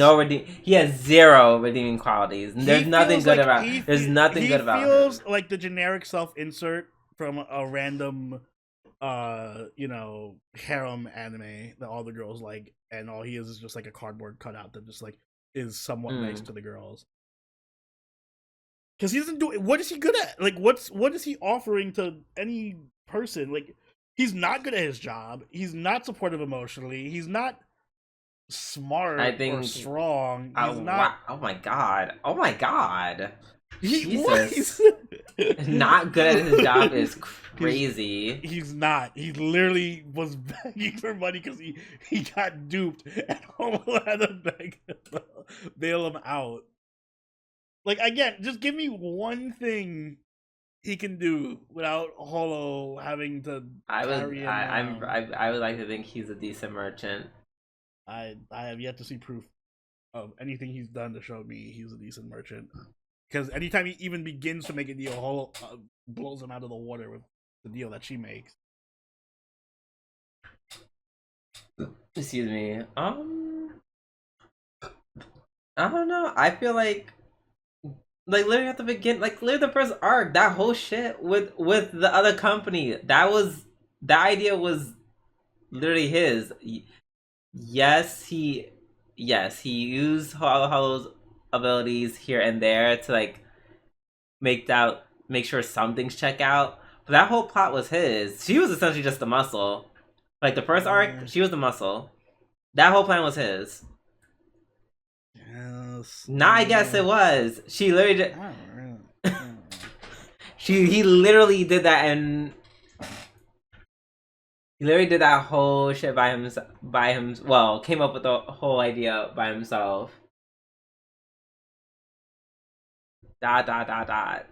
he has zero redeeming qualities. There's nothing good about. There's nothing good about him. He feels like the generic self-insert from a random, harem anime that all the girls like, and all he is just like a cardboard cutout that just like is somewhat nice to the girls. Because he doesn't do it. What is he good at? Like, what is he offering to any person? Like, he's not good at his job. He's not supportive emotionally. He's not smart or strong. He's not. Oh my god. Oh my god. Jesus. Not good at his job is crazy. He's not. He literally was begging for money because he got duped and almost had to bail him out. Like, again, just give me one thing he can do without Holo having to carry him around. I would like to think he's a decent merchant. I have yet to see proof of anything he's done to show me he's a decent merchant. Because anytime he even begins to make a deal, Holo blows him out of the water with the deal that she makes. Excuse me. I don't know. I feel like literally at the beginning, like literally the first arc, that whole shit with the other company, that idea was literally his. Yes, he used Holo's abilities here and there to like make sure some things check out. But that whole plot was his. She was essentially just the muscle. Like the first arc, she was the muscle. That whole plan was his. Yes. Nah, I guess it was. She literally he literally did that, and he literally did that whole shit by himself. Well, came up with the whole idea by himself. ... Like, I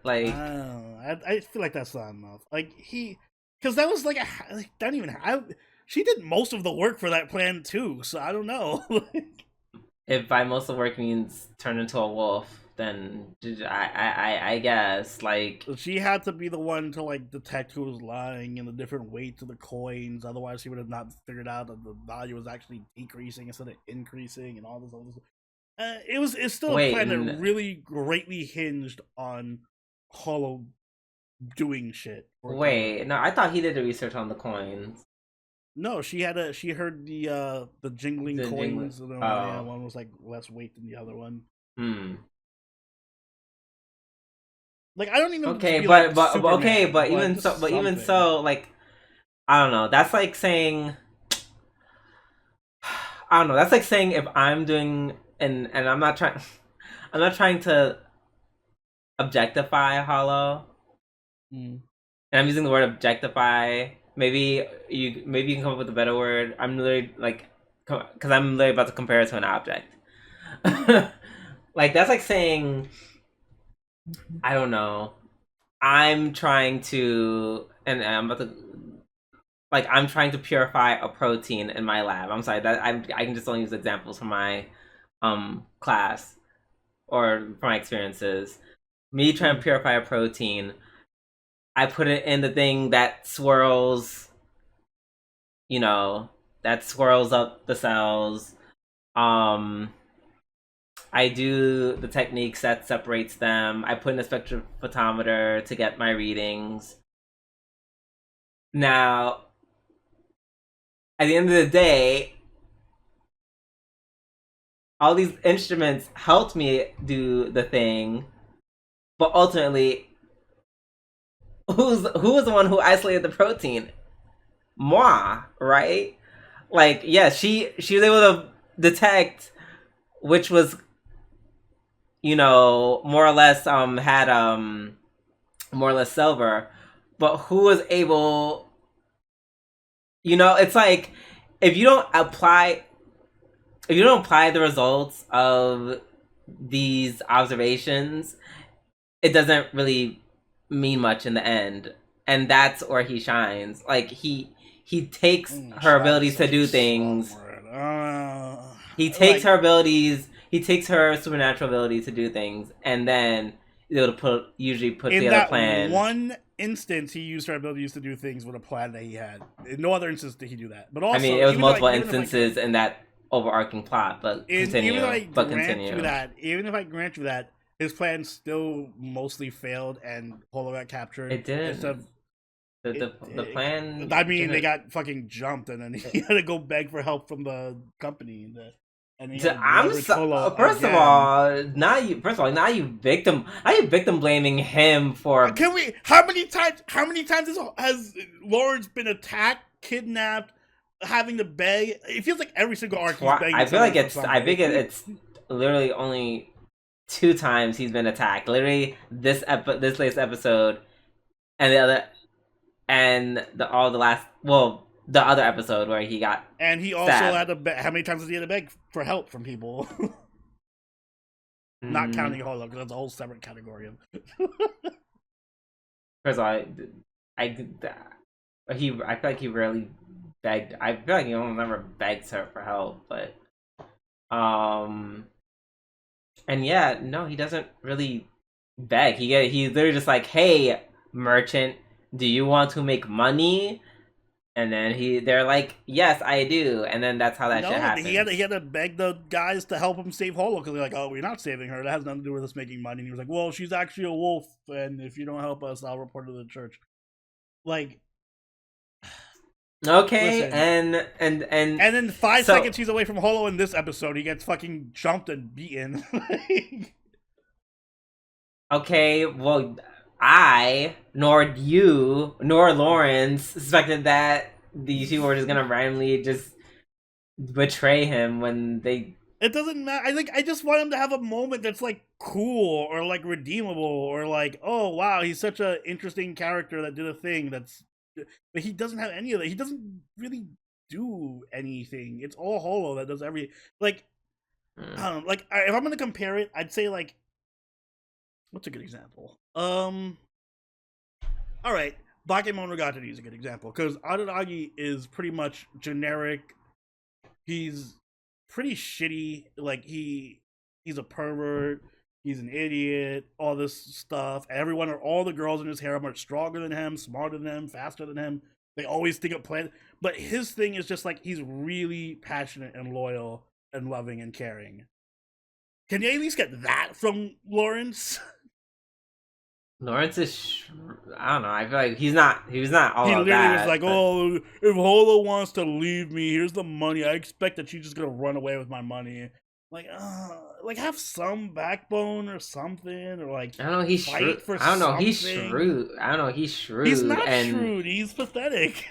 feel like that's not enough. Like because that was like not even. she did most of the work for that plan too. So I don't know. If by most of the work means turn into a wolf, then I guess like she had to be the one to like detect who was lying and the different weights of the coins. Otherwise, she would have not figured out that the value was actually decreasing instead of increasing and all this other stuff. It's still a plan that really greatly hinged on Hollow doing shit. Wait, no, I thought he did the research on the coins. No, she heard the jingling coins. And one was like less weight than the other one. Like I don't even. Okay, but even so, like I don't know. That's like saying I don't know. That's like saying if I'm doing and I'm not trying to objectify Hollow. And I'm using the word objectify. Maybe you can come up with a better word. I'm literally like, because I'm literally about to compare it to an object. Like that's like saying, I don't know. I'm trying to, and I'm about to, like I'm trying to purify a protein in my lab. I'm sorry that I can just only use examples from my class or from my experiences. Me trying to purify a protein. I put it in the thing that swirls, that swirls up the cells. I do the techniques that separates them. I put in a spectrophotometer to get my readings. Now, at the end of the day, all these instruments helped me do the thing, but ultimately, who was the one who isolated the protein? Moi, right? Like, yeah, she was able to detect which was, more or less had more or less silver, but who was able, it's like if you don't apply the results of these observations, it doesn't really mean much in the end, and that's where he shines. Like he takes her abilities to do things. He takes her abilities. He takes her supernatural ability to do things, and then it'll usually put together a plan. In that one instance, he used her abilities to do things with a plan that he had. In no other instance did he do that. But also, I mean, it was multiple instances in that overarching plot. But continue. Even if I grant you that, his plan still mostly failed, and Polo got captured. It did. The plan. I mean, they got fucking jumped, and then he had to go beg for help from the company. First of all, now you victim blaming him for. Can we? How many times has Lawrence been attacked, kidnapped, having to beg? It feels like every single arc he's begging. I think it's literally only 2 times he's been attacked. Literally this latest episode, and the other. And the other episode where he got and he also stabbed. had to beg. How many times did he have to beg for help from people? Not counting Hollow, because that's a whole separate category of. First of all, I feel like he rarely begged. I feel like he only never begged her for help, but and yeah, no, he doesn't really beg. He's literally just like, hey, merchant. Do you want to make money? And then they're like, yes, I do. And then that's how shit happens. He had to beg the guys to help him save Hollow, because they're like, oh, we're not saving her. That has nothing to do with us making money. And he was like, well, she's actually a wolf, and if you don't help us, I'll report her to the church. Like, okay, listen. And then 5 seconds he's away from Hollow in this episode, he gets fucking jumped and beaten. Okay, well, I, nor you, nor Lawrence suspected that these two were just gonna randomly just betray him when they. It doesn't matter. I just want him to have a moment that's like cool or like redeemable or like, oh wow, he's such an interesting character that did a thing that's. But he doesn't have any of that. He doesn't really do anything. It's all Hollow that does everything. Like, I don't know. Like, if I'm gonna compare it, I'd say like. What's a good example? All right. Bakemonogatari is a good example because Araragi is pretty much generic. He's pretty shitty. Like he's a pervert. He's an idiot. All this stuff. All the girls in his harem are stronger than him, smarter than him, faster than him. They always think of plan. But his thing is just like he's really passionate and loyal and loving and caring. Can you at least get that from Lawrence? Lawrence is, I don't know. I feel like he's not all of that. He literally was like, "Oh, if Holo wants to leave me, here's the money. I expect that she's just gonna run away with my money." Like have some backbone or something, or like I don't know. He's shrewd. I don't know. He's shrewd. I don't know. He's shrewd. He's not shrewd. He's pathetic.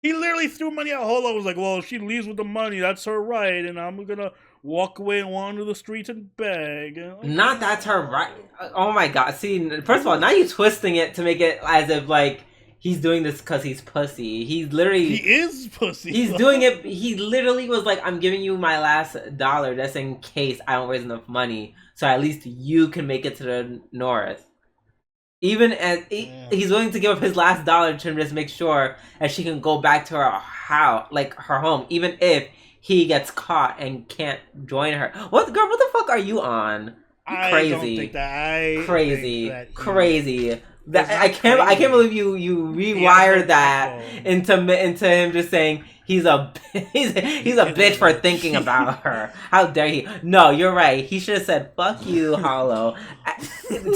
He literally threw money at Holo. Was like, "Well, if she leaves with the money, that's her right, and I'm gonna walk away and wander the streets and beg." Not that's her right. Oh my god. See, first of all, now you're twisting it to make it as if like he's doing this because he's pussy. He is pussy. He's doing it. He literally was like, "I'm giving you my last dollar just in case I don't raise enough money, so at least you can make it to the north." Even as he's willing to give up his last dollar to just make sure that she can go back to her house, like her home, even if he gets caught and can't join her. What the fuck are you on? Crazy. I don't think that. Crazy. I can't believe you rewired that into him just saying he's a bitch for thinking about her. How dare he? No, you're right. He should have said, "Fuck you, Hollow.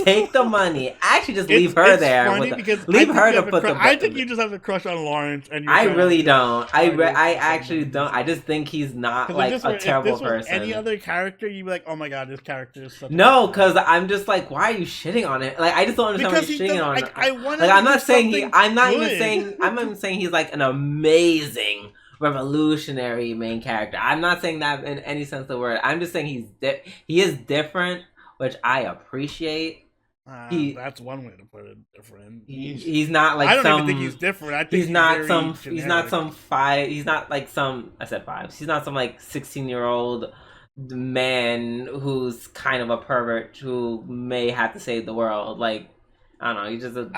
Take the money." Actually, just leave her there. Leave her to put the. I think you just have a crush on Lawrence, and I really don't. I actually don't. I just think he's not like a terrible person. If this was any other character, you'd be like, "Oh my god, this character is such." No, because I'm just like, why are you shitting on it? Like, I just don't understand why you're shitting on it. I'm not even saying he's like an amazing revolutionary main character. I'm not saying that in any sense of the word. I'm just saying he is different, which I appreciate. That's one way to put it. Different. He's not like I don't even think he's different. I think he's not some. Generic. He's not some five. He's not like some. I said five. He's not some like 16-year-old man who's kind of a pervert who may have to save the world. Like I don't know.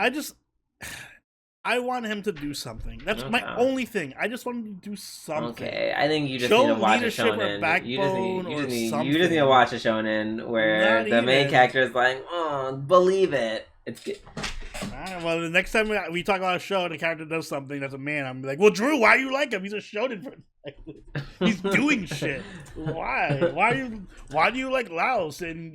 I want him to do something. That's my only thing. I just want him to do something. Okay, I think you just need to watch a shonen. You just need to watch a shonen where the main character is like, "Oh, believe it." It's good. Alright, well, the next time we talk about a show and the character does something that's a man, I'm like, "Well, Drew, why do you like him? He's a shonen. He's doing shit. Why? Why do you like Laos and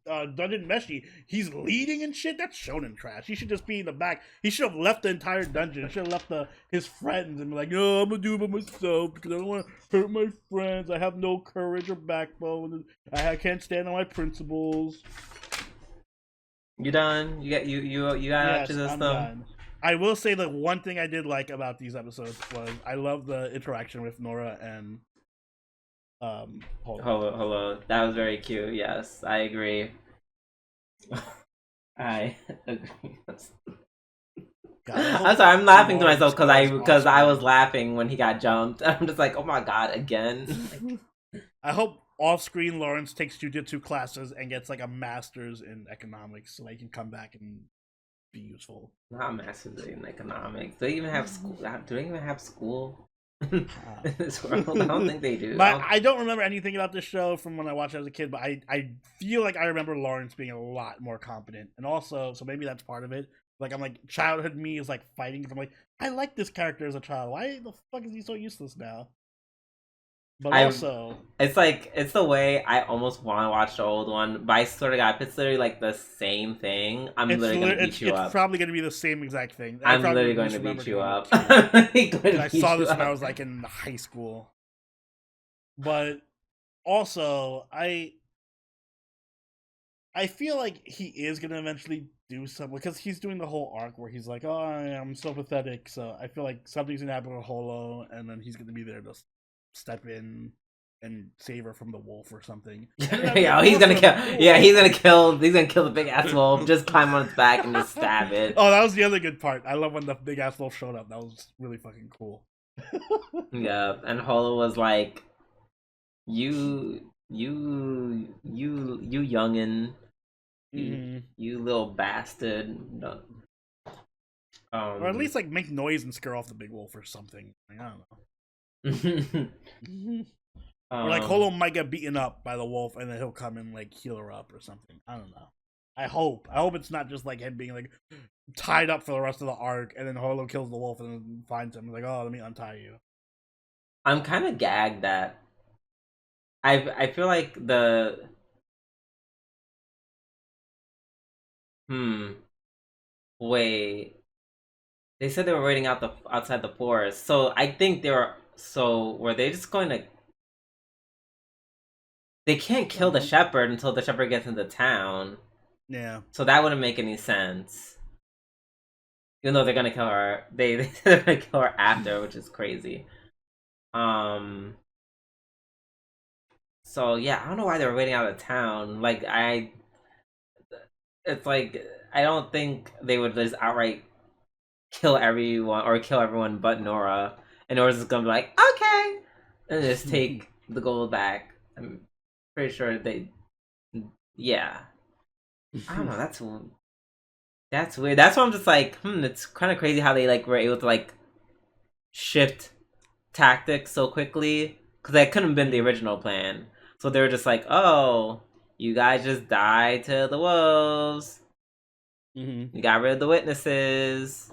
Dungeon Meshi? He's leading and shit. That's shonen trash. He should just be in the back. He should have left the entire dungeon. He should have left his friends and be like, "No, I'm gonna do it by myself because I don't want to hurt my friends. I have no courage or backbone. I can't stand on my principles." You done? You got up to this stuff? Done. I will say that one thing I did like about these episodes was I love the interaction with Nora and Hello. That was very cute. Yes, I agree. I agree. I'm sorry. I'm laughing to myself because I was laughing when he got jumped. I'm just like, oh my god, again. I hope off-screen Lawrence takes jujitsu classes and gets like a master's in economics so he can come back and be useful. Not master's in economics. Do they even have school? Do they even have school in this world? I don't think they do. I don't remember anything about this show from when I watched it as a kid, but I feel like I remember Lawrence being a lot more competent, and also so maybe that's part of it. Like I'm like childhood me is like fighting. I'm like I like this character as a child. Why the fuck is he so useless now? But also, it's the way I almost want to watch the old one, but I sort of got it's literally like the same thing. I'm literally going to beat you up. It's probably going to be the same exact thing. I'm literally going to beat you up. I saw this when I was like in high school. But also, I feel like he is going to eventually do something because he's doing the whole arc where he's like, "Oh, I'm so pathetic." So I feel like something's going to happen with Holo, and then he's going to be there to step in and save her from the wolf or something. He's gonna kill the big ass wolf, just climb on its back and just stab it. Oh, that was the other good part. I love when the big ass wolf showed up. That was really fucking cool. Yeah, and Holo was like, you youngin, you little bastard. Or at least like make noise and scare off the big wolf or something. Like, I don't know. Or like Holo might get beaten up by the wolf and then he'll come and like heal her up or something. I don't know. I hope it's not just like him being like tied up for the rest of the arc and then Holo kills the wolf and then finds him like, oh, let me untie you. I'm kind of gagged that I feel like wait, they said they were waiting outside the forest, so I think were they just going to? They can't kill the shepherd until the shepherd gets into town. Yeah. So that wouldn't make any sense. Even though they're gonna kill her, they're gonna kill her after, which is crazy. So yeah, I don't know why they were waiting out of town. It's like I don't think they would just outright kill everyone but Nora, and Nora's just gonna be like, okay, and just take the gold back. I'm pretty sure yeah. I don't know. That's weird. That's why I'm just like, it's kind of crazy how they like were able to like shift tactics so quickly, because that couldn't have been the original plan. So they were just like, oh, you guys just died to the wolves. Mm-hmm. You got rid of the witnesses.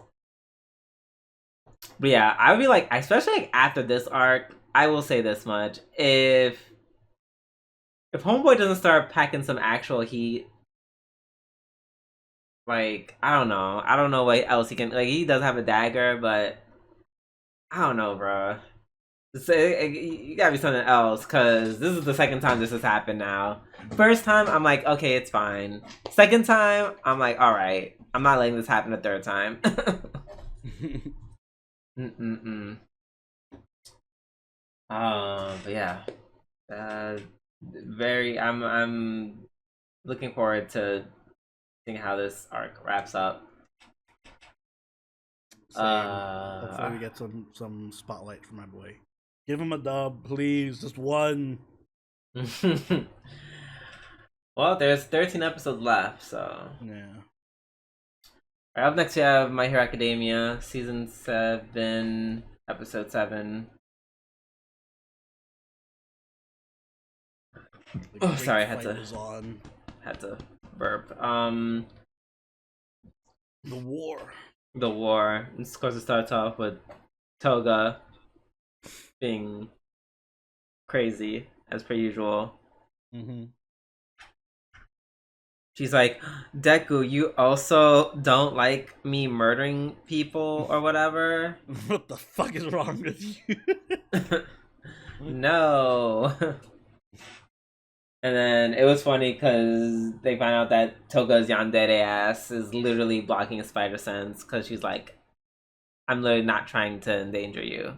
But yeah, I would be like, especially like after this arc, I will say this much: if Homeboy doesn't start packing some actual heat, like I don't know what else he can. Like he does have a dagger, but I don't know, bro. You gotta be something else, because this is the second time this has happened now. First time, I'm like, okay, it's fine. Second time, I'm like, alright. I'm not letting this happen a third time. But yeah. I'm looking forward to seeing how this arc wraps up. Hopefully we get some spotlight for my boy. Give him a dub, please. Just one. Well, there's 13 episodes left, so yeah. Right, up next we have My Hero Academia, season 7, episode 7. Oh, sorry, I had to burp. The war. The war. Of course, it starts off with Toga being crazy as per usual. Mm-hmm. She's like, Deku, you also don't like me murdering people or whatever? What the fuck is wrong with you? No. And then it was funny because they find out that Toga's yandere ass is literally blocking a spider sense, because she's like, I'm literally not trying to endanger you.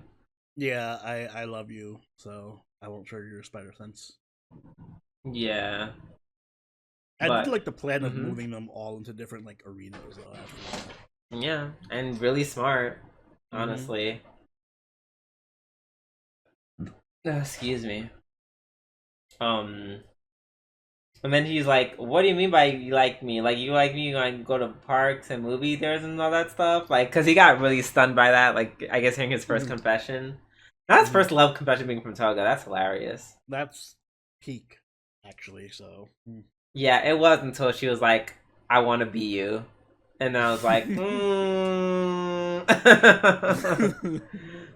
Yeah, I love you, so I won't trigger your spider sense. Yeah. I did like the plan of moving them all into different like arenas though. After that. Yeah, and really smart, honestly. Excuse me. And then he's like, what do you mean by you like me? Like, you like me, you gonna go to parks and movie theaters and all that stuff? Like, because he got really stunned by that, like, I guess hearing his first confession. Not his first love confession being from Toga. That's hilarious. That's peak, actually, so. Yeah, it was until she was like, I want to be you. And I was like,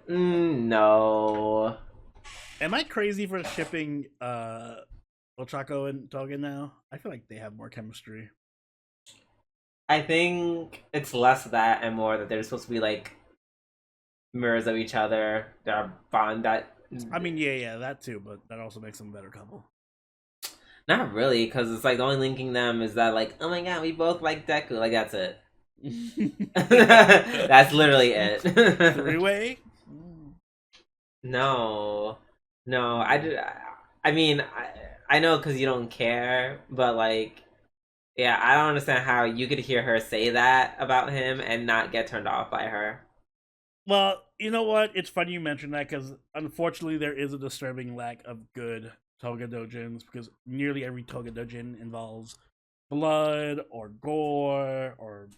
no. Am I crazy for shipping Ochako and Toga now? I feel like they have more chemistry. I think it's less that and more that they're supposed to be like mirrors of each other. They're bond that. I mean, yeah, that too, but that also makes them a better couple. Not really, because it's like the only linking them is that like, oh my god, we both like Deku. Like, that's it. That's literally it. 3-way? No, I mean, I know because you don't care, but like, yeah, I don't understand how you could hear her say that about him and not get turned off by her. Well, you know what? It's funny you mentioned that, because unfortunately there is a disturbing lack of good Toga dojins, because nearly every Toga dojin involves blood or gore or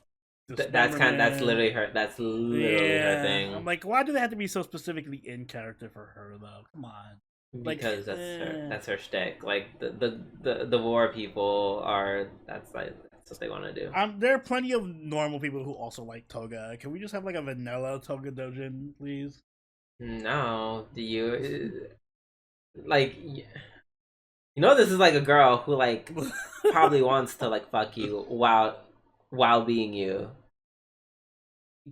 That's literally her. That's literally her thing. I'm like, why do they have to be so specifically in character for her though? Come on. Because that's her shtick. Like the war people are that's what they want to do. There are plenty of normal people who also like toga. Can we just have like a vanilla toga dojin, please? No, do you like? You know, this is like a girl who like probably wants to like fuck you while being you.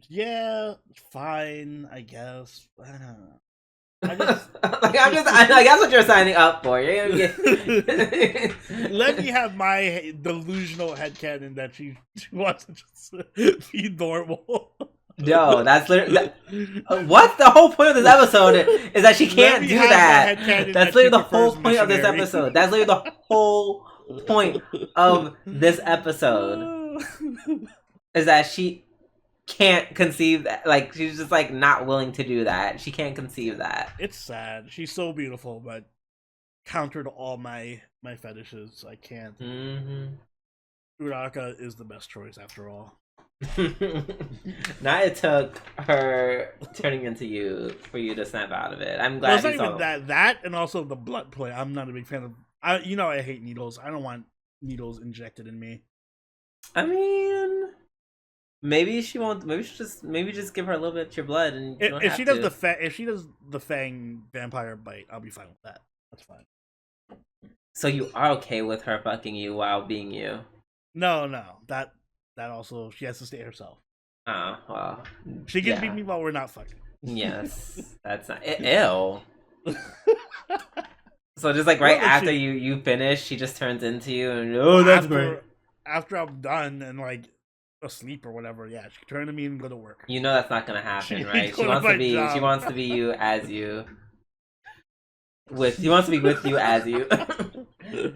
Yeah, fine, I guess. I don't know. That's what you're signing up for. You're gonna get... Let me have my delusional headcanon that she wants to just be normal. No, that's literally what the whole point of this episode is that she can't do that. That's literally the whole point of this episode. That's literally the whole point of this episode is that she can't conceive that. Like, she's just like not willing to do that. She can't conceive that. It's sad. She's so beautiful, but counter to all my fetishes, I can't. Uraka is the best choice after all. Now it took her turning into you for you to snap out of it. I'm glad. Well, it's not even that and also the blood play. I'm not a big fan of. I hate needles. I don't want needles injected in me. I mean, maybe she won't. Maybe just give her a little bit of your blood, and if she does the fang vampire bite, I'll be fine with that. That's fine. So you are okay with her fucking you while being you? No, that also she has to stay herself. Oh well, she can beat me while we're not fucking. Yes, that's not ew. So just like right after you finish, she just turns into you, and that's great. After I'm done and like asleep or whatever, yeah, she can turn to me and go to work. You know that's not gonna happen, right? She wants to be you as you. She wants to be with you as you.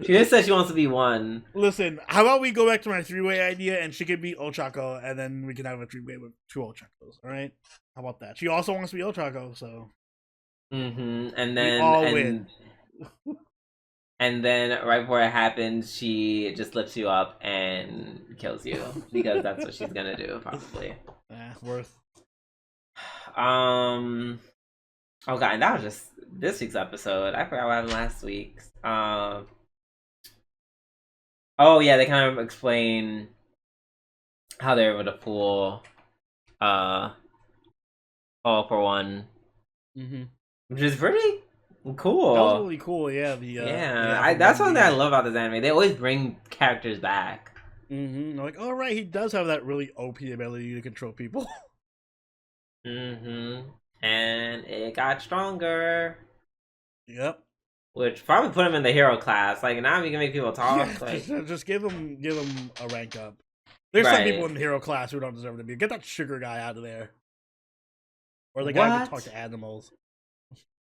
She just said she wants to be one. Listen, how about we go back to my 3-way idea and she could be Ochako and then we can have a 3-way with 2 Ochakos, alright? How about that? She also wants to be Ochako, so. And then we all win. And then right before it happens, she just lifts you up and kills you. Because that's what she's gonna do, probably. Worth. Oh god, and that was just this week's episode. I forgot what happened last week's. Oh yeah, they kind of explain how they're able to fool all for one. Which is pretty cool. That was really cool, yeah. That's one thing I love about this anime. They always bring characters back. Like, oh right, he does have that really OP ability to control people. And it got stronger. Yep. Which probably put him in the hero class. Like, now we can make people talk. Yeah, like... just give him a rank up. There's some people in the hero class who don't deserve to be. Get that sugar guy out of there. Or the guy who can talk to animals.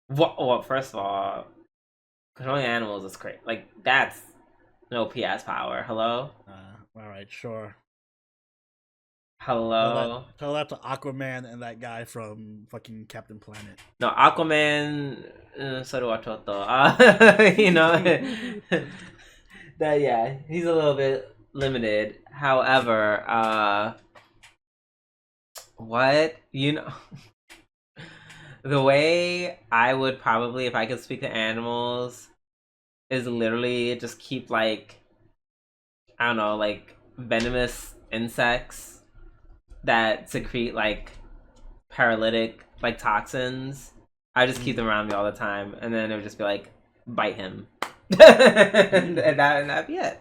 Well, first of all, controlling animals is great. Like, that's no PS power. Hello? Alright, sure. Hello? Tell that to Aquaman and that guy from fucking Captain Planet. No, Aquaman... you know? That, yeah, he's a little bit limited. However, what? You know... The way I would probably, if I could speak to animals, is literally just keep, like, I don't know, like, venomous insects that secrete, like, paralytic, like, toxins. I just keep them around me all the time, and then it would just be like, bite him. and that'd be it.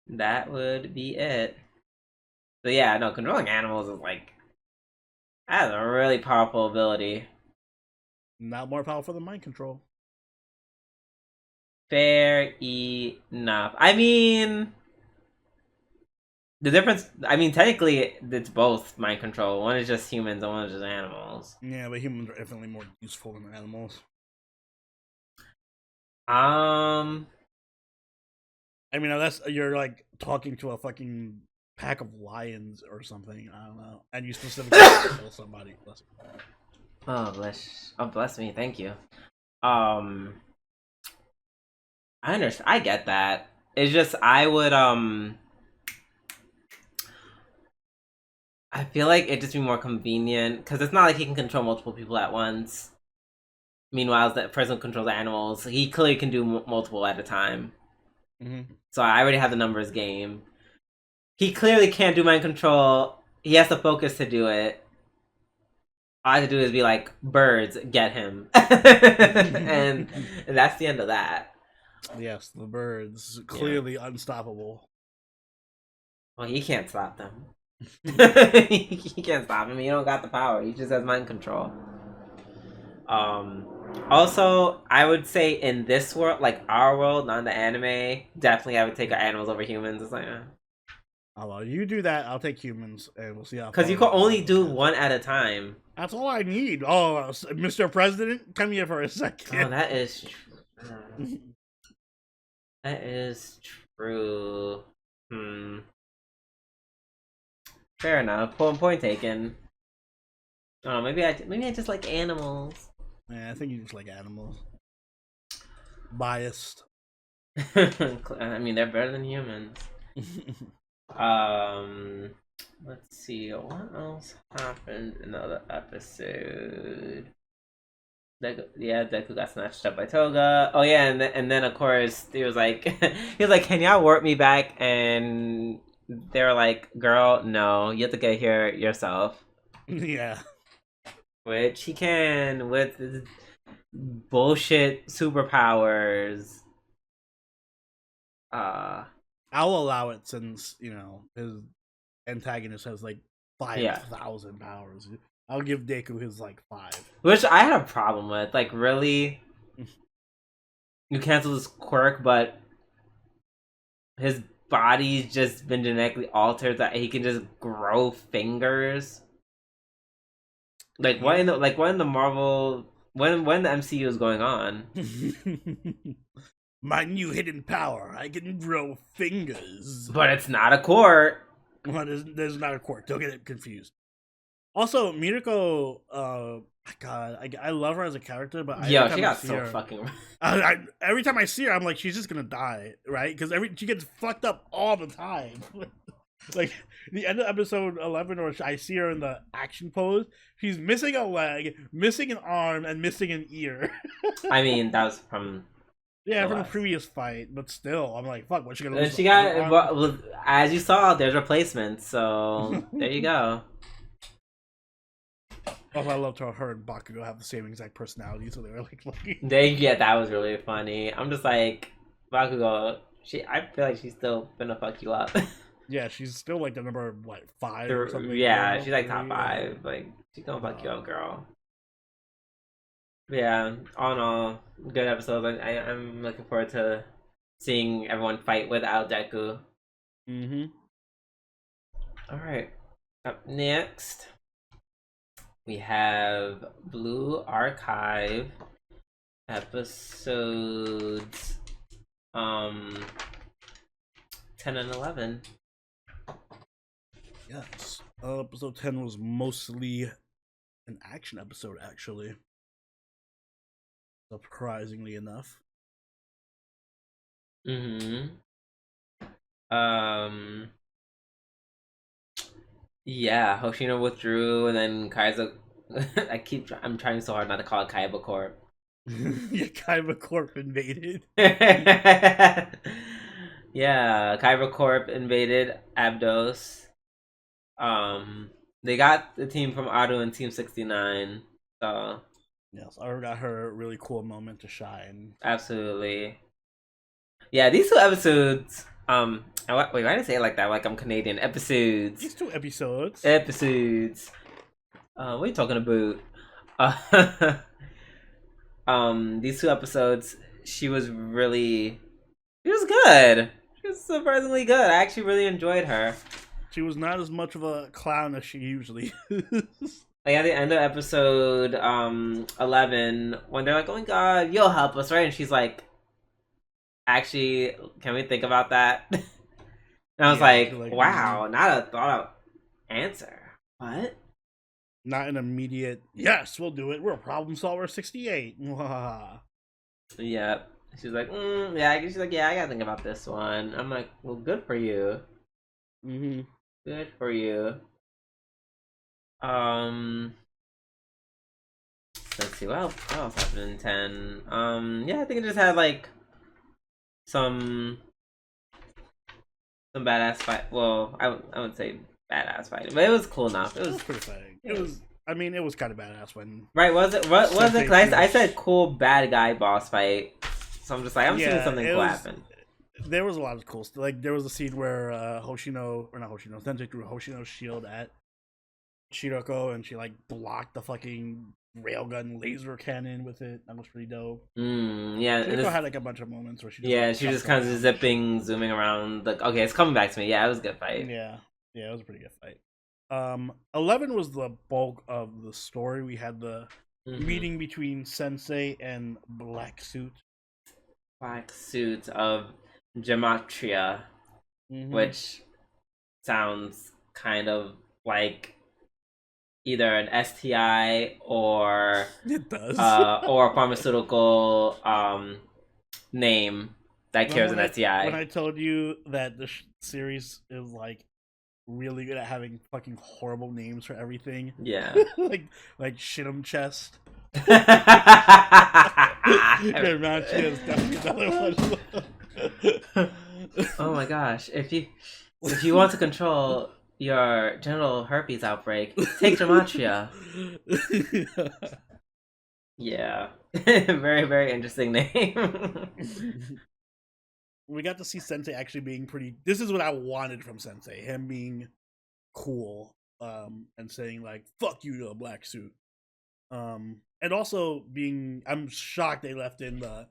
That would be it. So yeah, no, controlling animals is, like, that's a really powerful ability. Not more powerful than mind control. Fair enough. I mean, the difference... I mean, technically, it's both mind control. One is just humans and one is just animals. Yeah, but humans are definitely more useful than animals. I mean, unless you're, like, talking to a fucking... pack of lions or something, I don't know, and you specifically kill somebody. Bless me, thank you. I understand. I get that. It's just I would I feel like it'd just be more convenient because it's not like he can control multiple people at once. Meanwhile, that person controls animals. He clearly can do multiple at a time. Mm-hmm. So I already have the numbers game. He clearly can't do mind control. He has to focus to do it. All I have to do is be like, birds, get him. and that's the end of that. Yes, the birds. Clearly unstoppable. Well, he can't stop them. He can't stop him. He don't got the power. He just has mind control. Also, I would say in this world, like our world, not the anime, definitely I would take animals over humans. It's like, well, you do that. I'll take humans, and we'll see how. Because you can only do one at a time. That's all I need. Oh, Mr. President, come here for a second. Oh, that is true. That is true. Fair enough. Point taken. Oh, maybe I just like animals. Yeah, I think you just like animals. Biased. I mean, they're better than humans. Let's see. What else happened in the other episode? Deku got snatched up by Toga. Oh yeah, and then of course he was like, can y'all warp me back? And they were like, girl, no, you have to get here yourself. Yeah. Which he can with his bullshit superpowers. I'll allow it since, his antagonist has like 5,000 powers. I'll give Deku his like 5. Which I had a problem with. Like, really? You cancel this quirk, but his body's just been genetically altered that he can just grow fingers. Like, what in the Marvel, when the MCU is going on? My new hidden power, I can grow fingers. But it's not a quirk. Well, there's not a quirk. Don't get it confused. Also, Mirko, God, I love her as a character, but she got so fucking. Every time I see her, I'm like, she's just gonna die, right? Because she gets fucked up all the time. Like the end of episode 11, where I see her in the action pose, she's missing a leg, missing an arm, and missing an ear. I mean, that was from. Yeah, from a previous fight, but still, I'm like, fuck, what's she gonna lose? And she got, well, as you saw, there's replacements, so there you go. Also, I loved how her and Bakugo have the same exact personality, so they were like, that was really funny. I'm just like, Bakugo, I feel like she's still gonna fuck you up. Yeah, she's still like the number, 5 or something. Yeah, she's like top 5. Like, she's gonna fuck you up, girl. Yeah, all in all, good episodes. I'm looking forward to seeing everyone fight without Deku. Mm-hmm. Alright. Up next, we have Blue Archive episodes 10 and 11. Yes. Episode 10 was mostly an action episode, actually. Surprisingly enough. Mm-hmm. Yeah, Hoshino withdrew, and then Kaiba. I'm trying so hard not to call it Kaiba Corp. Yeah, Kaiba Corp invaded. Yeah, Kaiba Corp invaded Abdos. They got the team from Ado and Team 69. So yes, I got her a really cool moment to shine. Absolutely. Yeah, these 2 episodes. Wait, why did I say it like that? Like I'm Canadian. Episodes. These 2 episodes. Episodes. What are you talking about? These 2 episodes, she was good. She was surprisingly good. I actually really enjoyed her. She was not as much of a clown as she usually is. Like at the end of episode 11, when they're like, "Oh my god, you'll help us, right?" And she's like, "Actually, can we think about that?" And I was like, "Wow, not a thought out answer." What? Not an immediate, yes, we'll do it. We're a problem solver 68. Yep. She's like, yeah. She's like, yeah, I gotta think about this one. I'm like, well, good for you. Mm-hmm. Good for you. Let's see what else happened in 10. Yeah, I think it just had like some badass fight. Well, I wouldn't say badass fighting, but it was cool enough. It was pretty fighting. It was. I mean, it was kind of badass when. Right? Was it? What was it? Cause I said cool bad guy boss fight, so I'm just like I'm seeing something cool happen. There was a lot of cool stuff. Like there was a scene where Sensei threw Hoshino's shield at Shiroko, and she like blocked the fucking railgun laser cannon with it. That was pretty dope. Yeah, Shiroko had like a bunch of moments where she just kind of zooming around. Like, okay, it's coming back to me. Yeah, it was a good fight. Yeah, it was a pretty good fight. 11 was the bulk of the story. We had the meeting between Sensei and Black Suit of Gematria, which sounds kind of like either an STI or it does or a pharmaceutical name that cures an STI. When I told you that the series is like really good at having fucking horrible names for everything, yeah, like Shitum Chest. Is definitely another one. Oh my gosh! If you want to control your genital herpes outbreak, take Gematria. Yeah. Very, very interesting name. We got to see Sensei actually being pretty. This is what I wanted from Sensei. Him being cool, and saying like "fuck you" to a black suit. And also being. I'm shocked they left in the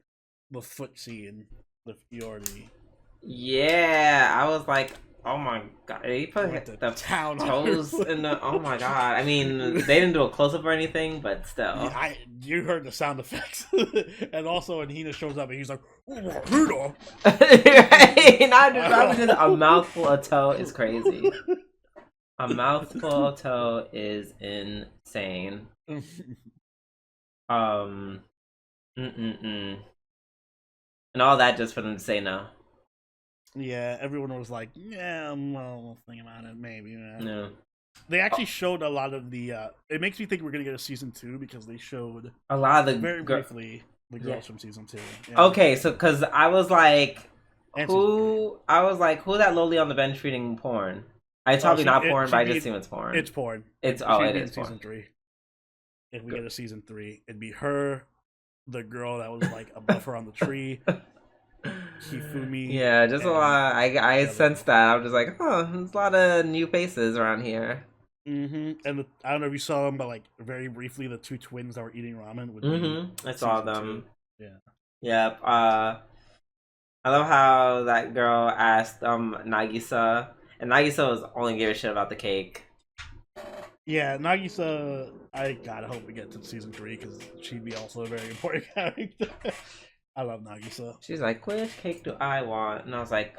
foot scene with Iori. Yeah, I was like, oh my god, he put the toes in the. Oh my god, I mean, they didn't do a close up or anything, but still. You heard the sound effects, and also when Hina shows up and he's like, "Oh, a mouthful of toe is crazy. A mouthful of toe is insane. And all that just for them to say no. Yeah, everyone was like, yeah, well, we'll think about it, maybe. No. They actually showed a lot of the. It makes me think we're gonna get a season 2 because they showed a lot of the very briefly the girls from season 2. Yeah. Okay, so because I was like, who that lowly on the bench reading porn? It's probably not porn, but I just assume it's porn. It's porn. It is porn. Season 3. If we get a season 3, it'd be her, the girl that was like above her on the tree. Hifumi. Yeah, just a lot. I sensed that. I was just like, there's a lot of new faces around here. And I don't know if you saw them, but like very briefly, the two twins that were eating ramen. I saw them. 2. Yeah. Yep. I love how that girl asked Nagisa, and Nagisa was only gave a shit about the cake. Yeah, Nagisa. I gotta hope we get to season 3 because she'd be also a very important character. I love Nagisa. She's like, which cake do I want? And I was like,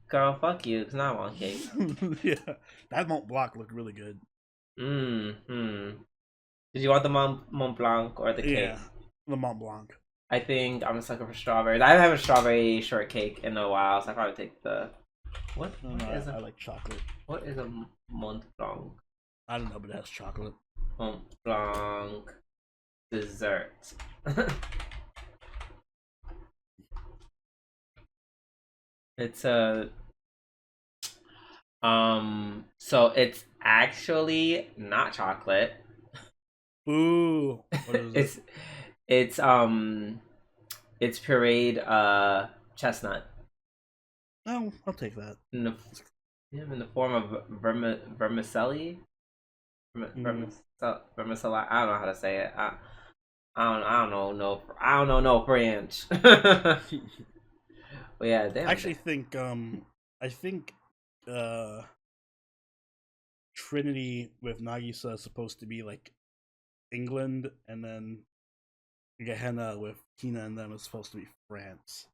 girl, fuck you, because I want cake. Yeah, that Mont Blanc looked really good. Did you want the Mont Blanc or the cake? Yeah, the Mont Blanc. I think I'm a sucker for strawberries. I haven't had a strawberry shortcake in a while, so I probably take the... What? I like chocolate. What is a Mont Blanc? I don't know, but it has chocolate. Mont Blanc dessert. It's a so it's actually not chocolate. Ooh. What is it's pureed chestnut. Oh, I'll take that. In the form of vermicelli. Vermicelli. I don't know how to say it. I don't know no French. Well, yeah, I actually think Trinity with Nagisa is supposed to be like England, and then Gehenna with Hina and them is supposed to be France.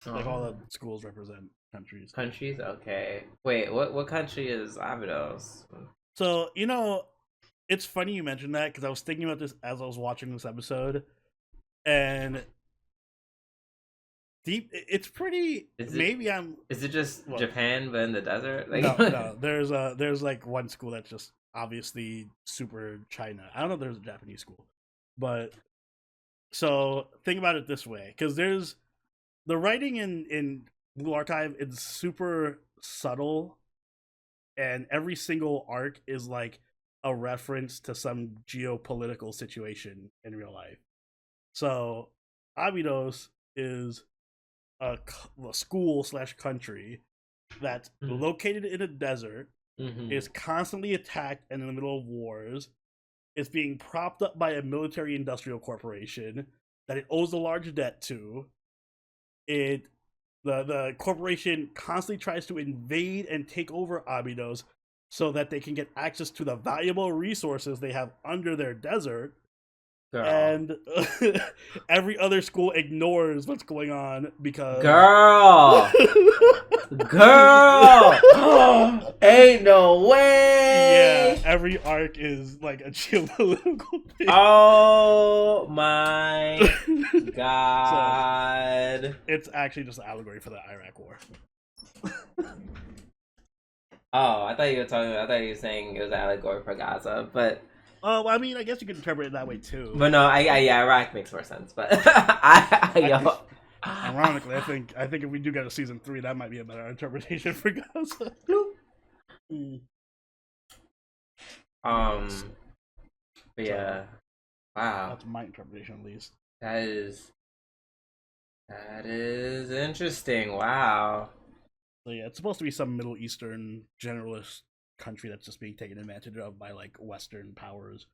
Like all the schools represent countries. Countries? Okay. Wait, what country is Abydos? So, it's funny you mentioned that because I was thinking about this as I was watching this episode. And deep. It's pretty. Maybe I'm. Is it just Japan but in the desert? Like, no. There's like one school that's just obviously super China. I don't know if there's a Japanese school, but so think about it this way, because there's the writing in Blue Archive is super subtle, and every single arc is like a reference to some geopolitical situation in real life. So Abydos is a school / country that's located in a desert, is constantly attacked and in the middle of wars. It's being propped up by a military industrial corporation that it owes a large debt to. The corporation constantly tries to invade and take over Abydos so that they can get access to the valuable resources they have under their desert. Girl. And every other school ignores what's going on because girl ain't no way. Yeah, every arc is like a geopolitical thing. Oh my god. So, it's actually just an allegory for the Iraq War. Oh, I thought you were saying it was an allegory for Gaza, but well, I mean, I guess you could interpret it that way too. But no, yeah, Iraq makes more sense. But ironically, I think if we do get a season 3, that might be a better interpretation for Gaza. But yeah, wow, that's my interpretation at least. That is interesting. Wow. So yeah, it's supposed to be some Middle Eastern generalist country that's just being taken advantage of by like Western powers.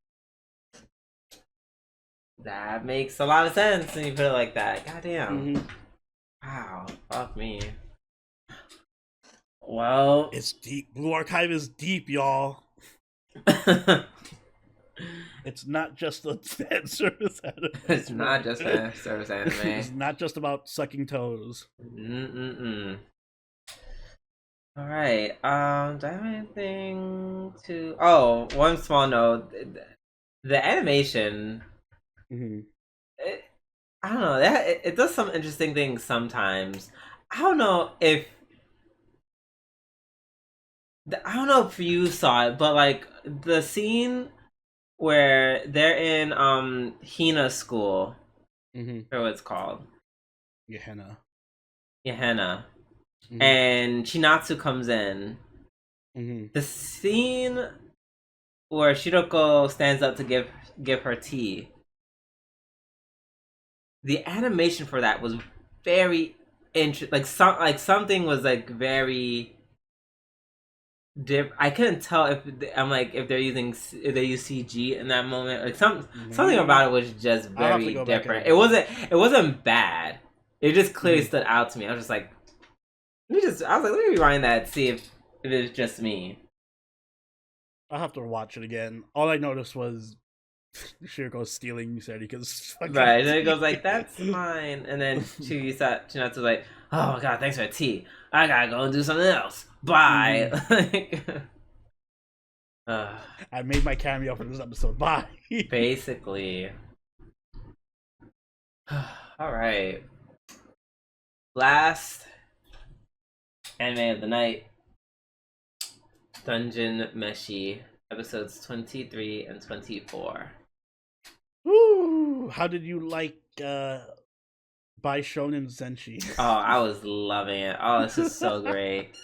That makes a lot of sense when you put it like that. Goddamn. Wow. Fuck me. Well, it's deep. Blue Archive is deep, y'all. It's not just a fan service anime. It's not just fan service anime. It's not just about sucking toes. All right. Do I have anything to? Oh, one small note. The animation. I don't know. It does some interesting things sometimes. I don't know if you saw it, but like the scene where they're in Hina school, or what it's called, Gehenna. And Chinatsu comes in. The scene where Shiroko stands up to give her tea. The animation for that was very interesting. Something was like very. I couldn't tell if they use CG in that moment. Like something about it was just very different. It wasn't bad. It just clearly stood out to me. I was just like, let me rewind that, see if it's just me. I'll have to watch it again. All I noticed was Shiroko stealing Sarika's fucking right, and then it goes like, that's mine. And then Chinatsu's like, oh my god, thanks for the tea. I gotta go and do something else. Bye. I made my cameo for this episode. Bye. Basically. Alright. Last anime of the night. Dungeon Meshi. Episodes 23 and 24. Woo! How did you like By Shonen Senshi? Oh, I was loving it. Oh, this is so great.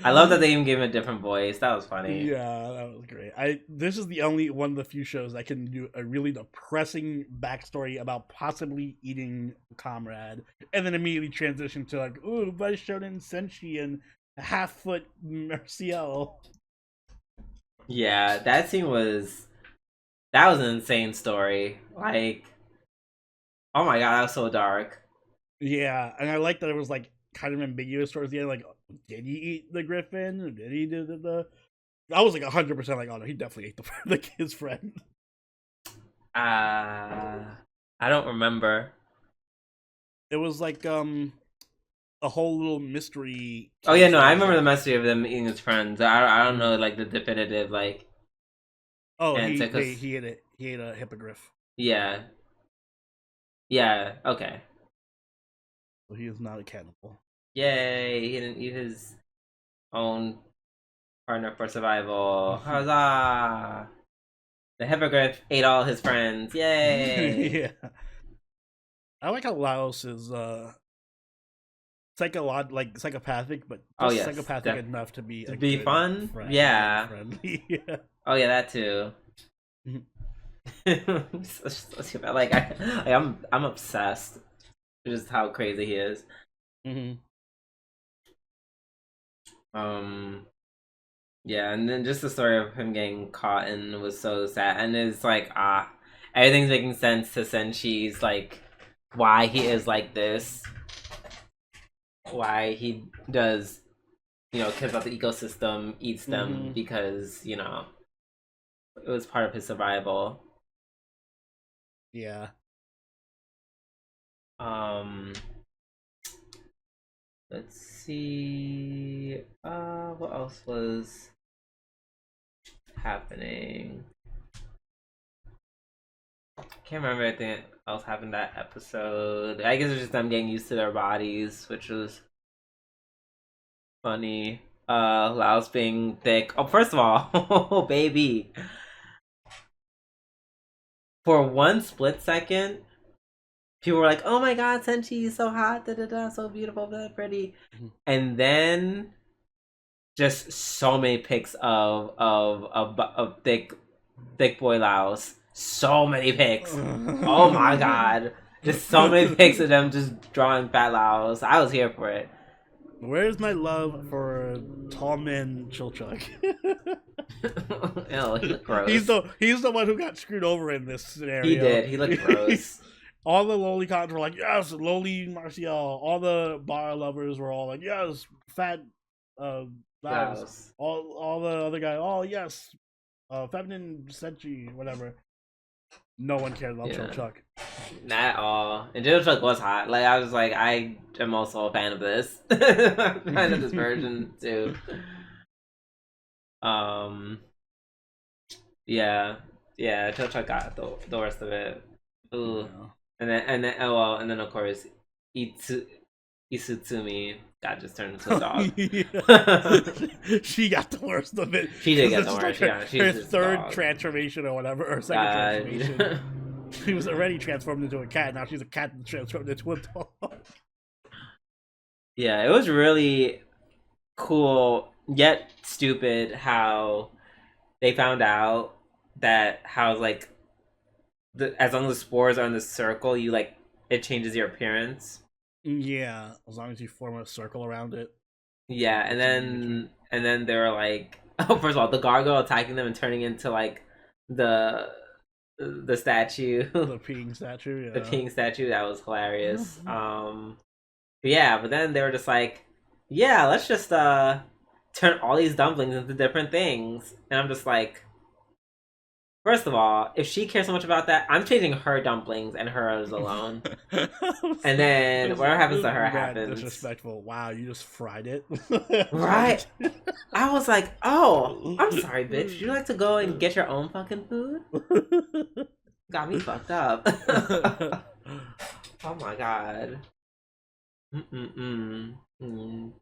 I love that they even gave him a different voice. That was funny. Yeah, that was great. This is the only one of the few shows that can do a really depressing backstory about possibly eating a comrade, and then immediately transition to like, ooh, By Shonen Senshi and half-foot Marcial. Yeah, that scene was an insane story. Like, oh my god, that was so dark. Yeah, and I like that it was like kind of ambiguous towards the end. Like, did he eat the griffin? Or did he do the? I was like 100% like, oh no, he definitely ate his friend. I don't remember. It was like a whole little mystery. Oh yeah, no, I remember the mystery of them eating his friends. I don't know like the definitive like. Oh, he ate a hippogriff. Yeah. Yeah. Okay. So he is not a cannibal. Yay! He didn't eat his own partner for survival. Huzzah! The hippogriff ate all his friends. Yay! Yeah. I like how Laos is psychopathic, but just psychopathic enough to be to be fun. Friend, yeah. Friendly. Yeah. Oh yeah, that too. Like I'm obsessed with just how crazy he is. Yeah, and then just the story of him getting caught and was so sad, and it's like everything's making sense to Senshi's like why he is like this, why he does, cares about the ecosystem, eats them because it was part of his survival. Yeah. Let's see. What else was happening? Can't remember anything else happened that episode. I guess it's just them getting used to their bodies, which was funny. Laos being thick. Oh, first of all, baby. For one split second, people were like, "Oh my God, Senshi is so hot, da da da, so beautiful, so pretty," and then just so many pics of thick boy Laos. So many pics. Oh my God, just so many pics of them just drawing fat Laos. I was here for it. Where's my love for tall men Chilchuk? Ew, he looked gross. He's the one who got screwed over in this scenario. He did. He looked gross. All the lolicons were like, yes, loli Martial. All the bar lovers were all like, yes, fat Laos. All the other guys, oh yes, feminine Senshi, whatever. No one cared about Chilchuk. Not at all. And Chilchuk was hot. Like, I was like, I am also a fan of this. Fan of this version too. Yeah, Chilchuk got the worst of it. Ooh. Yeah. And then of course Isutsumi got just turned into a dog. She got the worst of it. She did get the worst. Her third transformation or whatever, or second transformation. She was already transformed into a cat. Now she's a cat transformed into a dog. Yeah, it was really cool yet stupid how they found out that how like as long as the spores are in the circle, you like it changes your appearance. Yeah, as long as you form a circle around it. Yeah, and then they were like, oh, first of all, the gargoyle attacking them and turning into like the statue, the peeing statue. Yeah. The peeing statue, that was hilarious. Yeah, but then they were just like, yeah, let's just turn all these dumplings into different things, and I'm just like, first of all, if she cares so much about that, I'm changing her dumplings and hers alone. And then whatever happens to her happens. Disrespectful. Wow, you just fried it. Right? I was like, oh, I'm sorry, bitch. You like to go and get your own fucking food? Got me fucked up. Oh my God.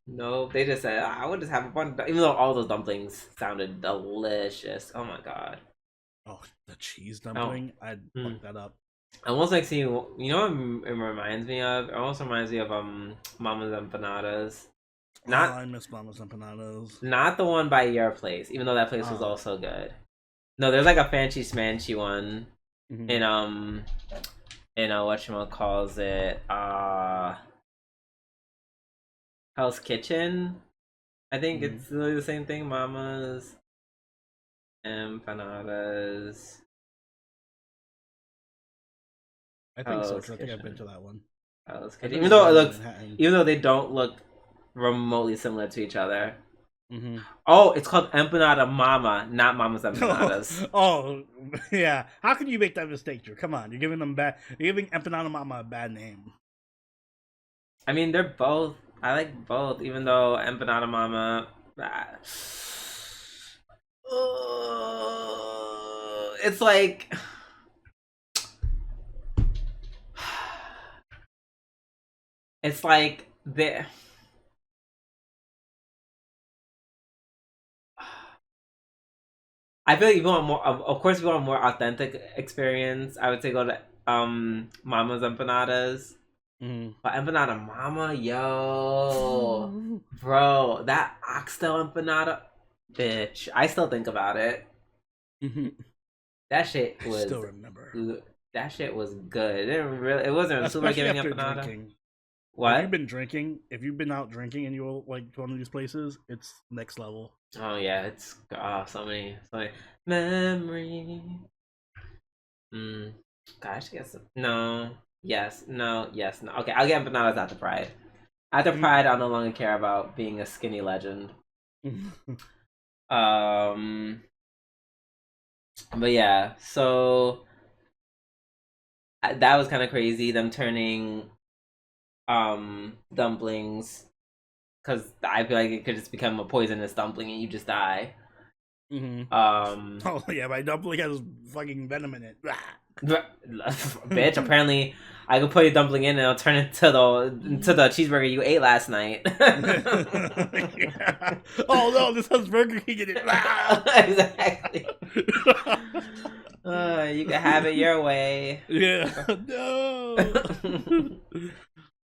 No, they just said, I would just have a fun. Even though all those dumplings sounded delicious. Oh my God. Oh, the cheese dumpling! I'd fuck that up. It almost makes you know what it reminds me of? It almost reminds me of Mama's Empanadas. I miss Mama's Empanadas. Not the one by your place, even though that place was also good. No, there's like a fancy smancy one in whatchamacallit, Hell's Kitchen. I think it's really the same thing. Mama's Empanadas. I think so. I think I've been to that one. Even though they don't look remotely similar to each other. Oh, it's called Empanada Mama, not Mama's Empanadas. Oh, yeah. How can you make that mistake, Drew? Come on, you're giving Empanada Mama a bad name. I mean, they're both. I like both, even though Empanada Mama. It's like. it's like the. I feel like if you want more, of course, if you want a more authentic experience, I would say go to Mama's Empanadas. But empanada mama, yo, bro, that oxtail empanada, bitch. I still think about it. That shit was. I still remember. That shit was good. It wasn't super giving empanada. Drinking. What? If you've been drinking, if you've been out drinking and you're like to one of these places, it's next level. Oh yeah, it's so many memories. Gosh, I guess no. Yes, no, yes, no. Okay, I'll get empanadas after Pride. After Pride, I'll no longer care about being a skinny legend. But yeah, so that was kind of crazy. Them turning dumplings, because I feel like it could just become a poisonous dumpling and you just die. Oh yeah, my dumpling has fucking venom in it. Bitch, apparently I could put a dumpling in and it'll turn into the cheeseburger you ate last night. Yeah. Oh no, this has Burger King in it. Exactly. You can have it your way. Yeah. No.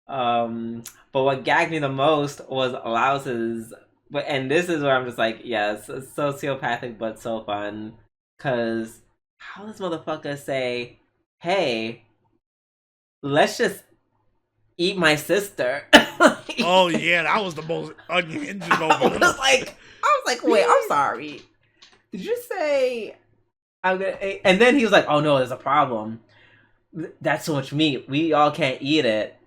But what gagged me the most was Louse's. And this is where I'm just like, yes, sociopathic, but so fun. Cause how does motherfucker say, "Hey, let's just eat my sister"? Oh yeah, that was the most unhinged moment. I was like, wait, I'm sorry. Did you say I'm gonna? And then he was like, "Oh no, there's a problem. That's so much meat. We all can't eat it."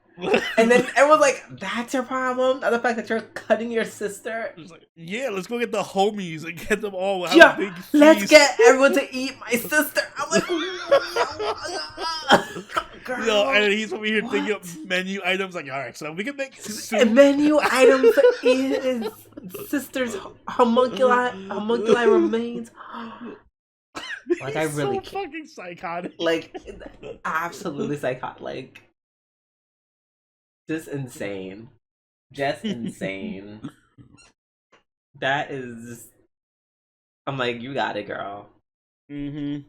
And then everyone's like, "That's your problem? The fact that you're cutting your sister?" Like, yeah, let's go get the homies and get them all. Yeah, big let's get everyone to eat my sister. I'm like, girl, yo, and he's over here thinking of menu items. Like, all right, so we can make soup. Menu items to eat his sister's homunculi remains. Like, I really so fucking psychotic. Like, absolutely psychotic. Like, just insane. Just insane. That is. I'm like, you got it, girl. And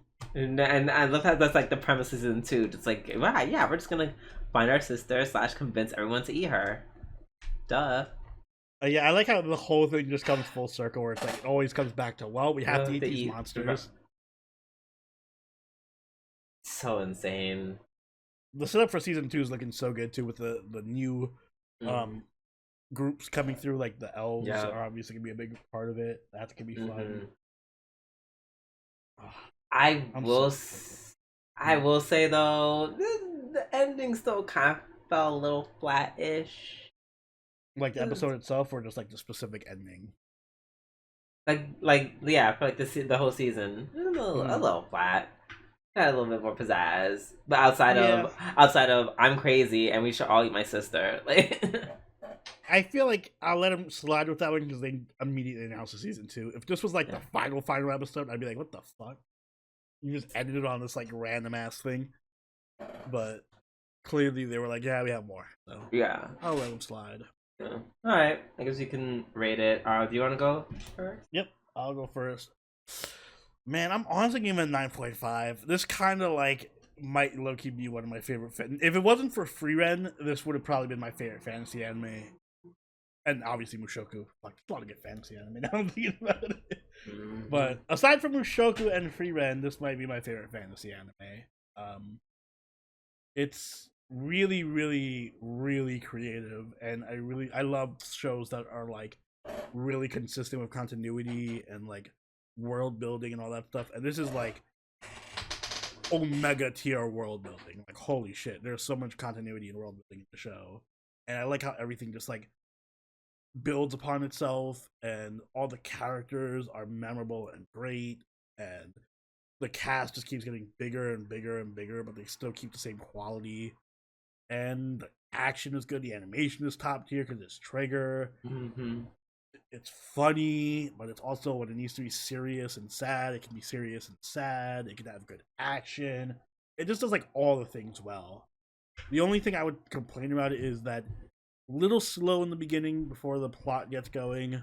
I love how that's like the premise of season 2. Just like, wow, yeah, we're just gonna find our sister / convince everyone to eat her. Duh. Yeah, I like how the whole thing just comes full circle, where it's like it always comes back to, well, we have to eat these monsters. So insane. The setup for season 2 is looking so good too, with the new groups coming through. Like the elves are obviously gonna be a big part of it. That's gonna be fun. I will say though, the ending still kind of felt a little flat-ish. Like the episode itself, or just like the specific ending? Like yeah, for like the whole season, a little flat. Had a little bit more pizzazz, but outside of I'm crazy and we should all eat my sister. Like, I feel like I'll let them slide with that one because they immediately announced the season 2. If this was like the final episode, I'd be like, what the fuck? You just ended it on this like random ass thing. But clearly they were like, yeah, we have more. So yeah, I'll let them slide. Yeah. All right, I guess you can rate it. Do you want to go first? Yep, I'll go first. Man, I'm honestly giving it a 9.5. This kind of like might low-key be one of my favorite. If it wasn't for Frieren, this would have probably been my favorite fantasy anime. And obviously Mushoku. Like, there's a lot of good fantasy anime now I'm thinking about it. But aside from Mushoku and Frieren, this might be my favorite fantasy anime. It's really, really, really creative, and I love shows that are like really consistent with continuity and like world building and all that stuff. And this is like omega tier world building. Like, holy shit, there's so much continuity and world building in the show. And I like how everything just like builds upon itself, and all the characters are memorable and great, and the cast just keeps getting bigger and bigger and bigger, but they still keep the same quality. And the action is good, the animation is top tier because it's Trigger. It's funny, but it's also, when it needs to be serious and sad, it can be serious and sad. It can have good action. It just does like all the things well. The only thing I would complain about it is that little slow in the beginning before the plot gets going.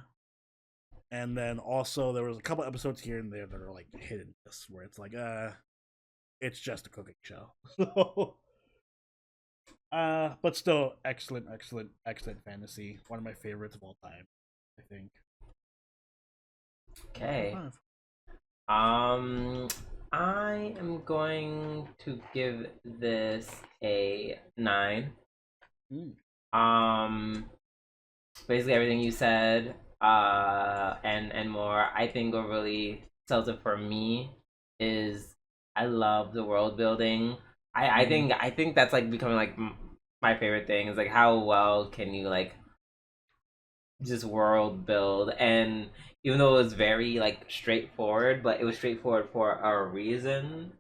And then also there was a couple episodes here and there that are like hidden where it's like, it's just a cooking show. So, but still excellent fantasy. One of my favorites of all time, I think. Okay. I am going to give this a 9. Basically everything you said, and more. I think what really sells it for me is I love the world building. I think that's like becoming like my favorite thing is like how well can you like just world build. And even though it was very like straightforward, but it was straightforward for a reason.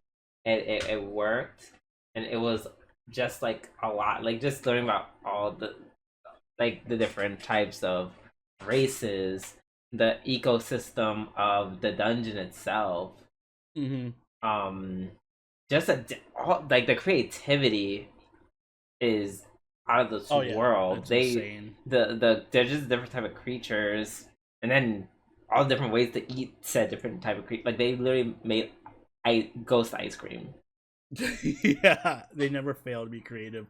It worked, and it was just like a lot, like just learning about all the like the different types of races, the ecosystem of the dungeon itself. Just like the creativity is out of this world. Insane. They're just different type of creatures, and then all the different ways to eat said different type of creature. Like they literally made ghost ice cream. Yeah, they never fail to be creative.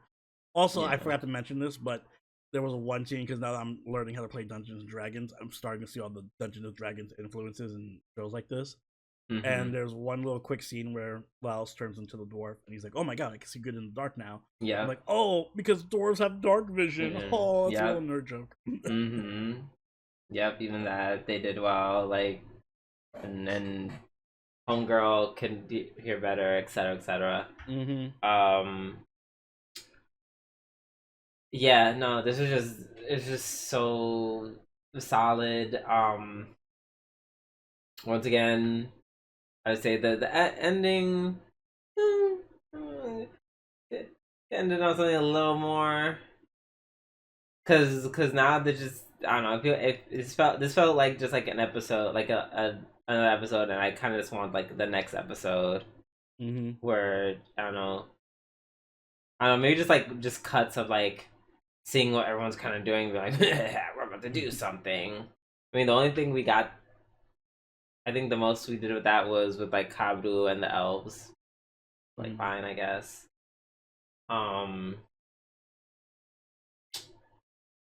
Also, I forgot to mention this, but there was one scene because now that I'm learning how to play Dungeons and Dragons, I'm starting to see all the Dungeons and Dragons influences in shows like this. And there's one little quick scene where Laos turns into the dwarf, and he's like, "Oh my god, I can see good in the dark now." Yeah, I'm like, "Oh, because dwarves have dark vision." Oh, that's a little nerd joke. Yep, even that they did well. Like, and then homegirl can hear better, etc., etc. Yeah, no, this is it's just so solid. Once again, I would say the ending it ended on something a little more, cause now they just I don't know. I feel this felt like just like an episode, like another episode, and I kind of just want like the next episode where I don't know, maybe just cuts of like seeing what everyone's kind of doing, be like we're about to do something. I mean, the only thing we got, I think the most we did with that was with like Kabru and the elves. Like fine, I guess.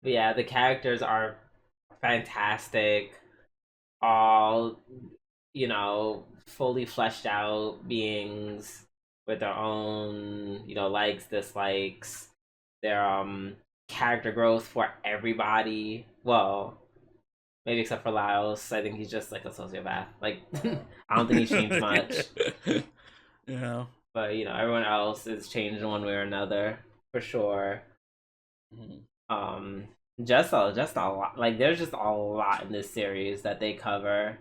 But yeah, the characters are fantastic. All, fully fleshed out beings with their own, likes, dislikes. Their character growth for everybody. Well, maybe except for Laos. I think he's just like a sociopath. Like I don't think he's changed much. Yeah. But everyone else is changed in one way or another, for sure. Just a lot. Like there's just a lot in this series that they cover,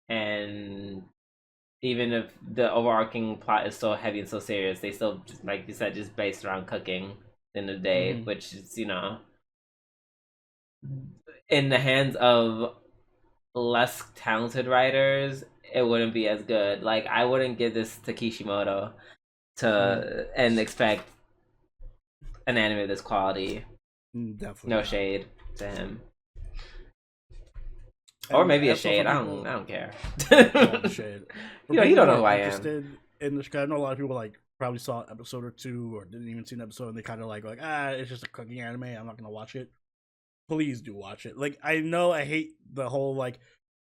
and even if the overarching plot is so heavy and so serious, they still, just, like you said, just based around cooking in the day, which is in the hands of less talented writers, it wouldn't be as good. Like I wouldn't give this to Kishimoto and expect an anime of this quality. Definitely no not. Shade to him, or maybe a shade. I don't care. Shade. You don't know who I am. In this, I know a lot of people like probably saw an episode or two or didn't even see an episode, and they kind of like it's just a cooking anime. I'm not gonna watch it. Please do watch it. Like I know I hate the whole like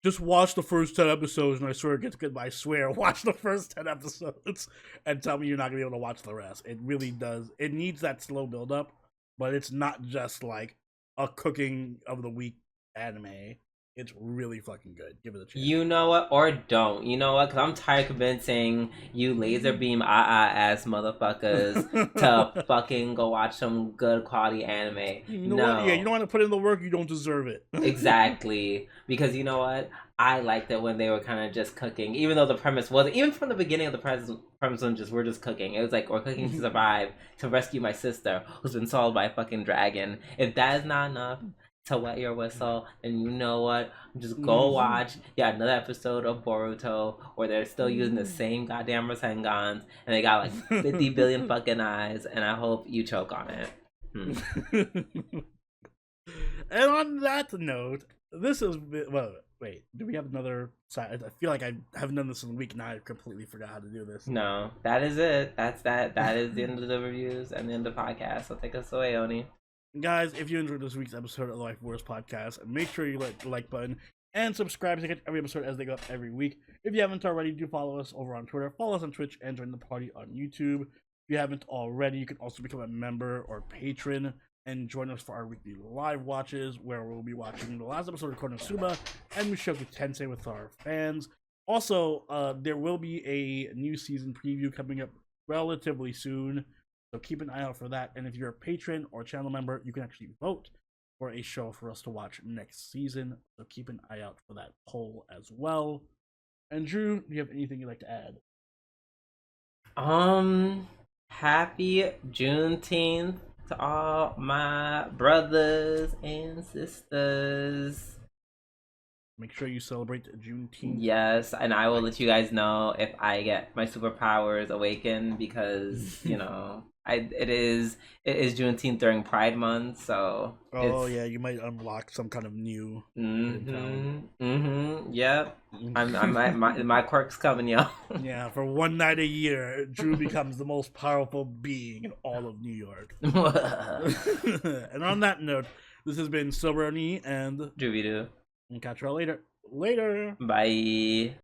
just watch the first 10 episodes and I swear it gets good, but I swear watch the first 10 episodes and tell me you're not gonna be able to watch the rest. It really does. It needs that slow build up, but it's not just like a cooking of the week anime. It's really fucking good. Give it a chance. You know what? Or don't. You know what? Because I'm tired of convincing you laser beam ass motherfuckers to fucking go watch some good quality anime. You know what? Yeah, you don't want to put in the work, you don't deserve it. Exactly. Because you know what? I liked it when they were kind of just cooking. Even though the premise wasn't, even from the beginning of the premise was we're just cooking. It was like, we're cooking to survive, to rescue my sister, who's been swallowed by a fucking dragon. If that is not enough to wet your whistle, and you know what, just go watch another episode of Boruto where they're still using the same goddamn Rasengans and they got like 50 billion fucking eyes, and I hope you choke on it. And on that note, this is well. Wait, do we have another side? I feel like I haven't done this in a week, and I completely forgot how to do this. No, that is it. That is the end of the reviews and the end of the podcast. So take us away, Oni. Guys, if you enjoyed this week's episode of the Life Wars podcast, make sure you hit the like button and subscribe to get every episode as they go up every week. If you haven't already, do follow us over on Twitter, follow us on Twitch, and join the party on YouTube. If you haven't already, you can also become a member or patron and join us for our weekly live watches, where we'll be watching the last episode of Konosuba and Mushoku Tensei with our fans. Also, there will be a new season preview coming up relatively soon, so keep an eye out for that. And if you're a patron or channel member, you can actually vote for a show for us to watch next season, so keep an eye out for that poll as well. And Drew, do you have anything you'd like to add? Happy Juneteenth to all my brothers and sisters. Make sure you celebrate Juneteenth. Yes, and I will let you guys know if I get my superpowers awakened, because you know it is Juneteenth during Pride Month, so yeah, you might unlock some kind of new. Yep. My quirk's coming, yo. Yeah, for one night a year, Drew becomes the most powerful being in all of New York. And on that note, this has been Soberoni and Dooby-doo. And catch you all later. Later. Bye.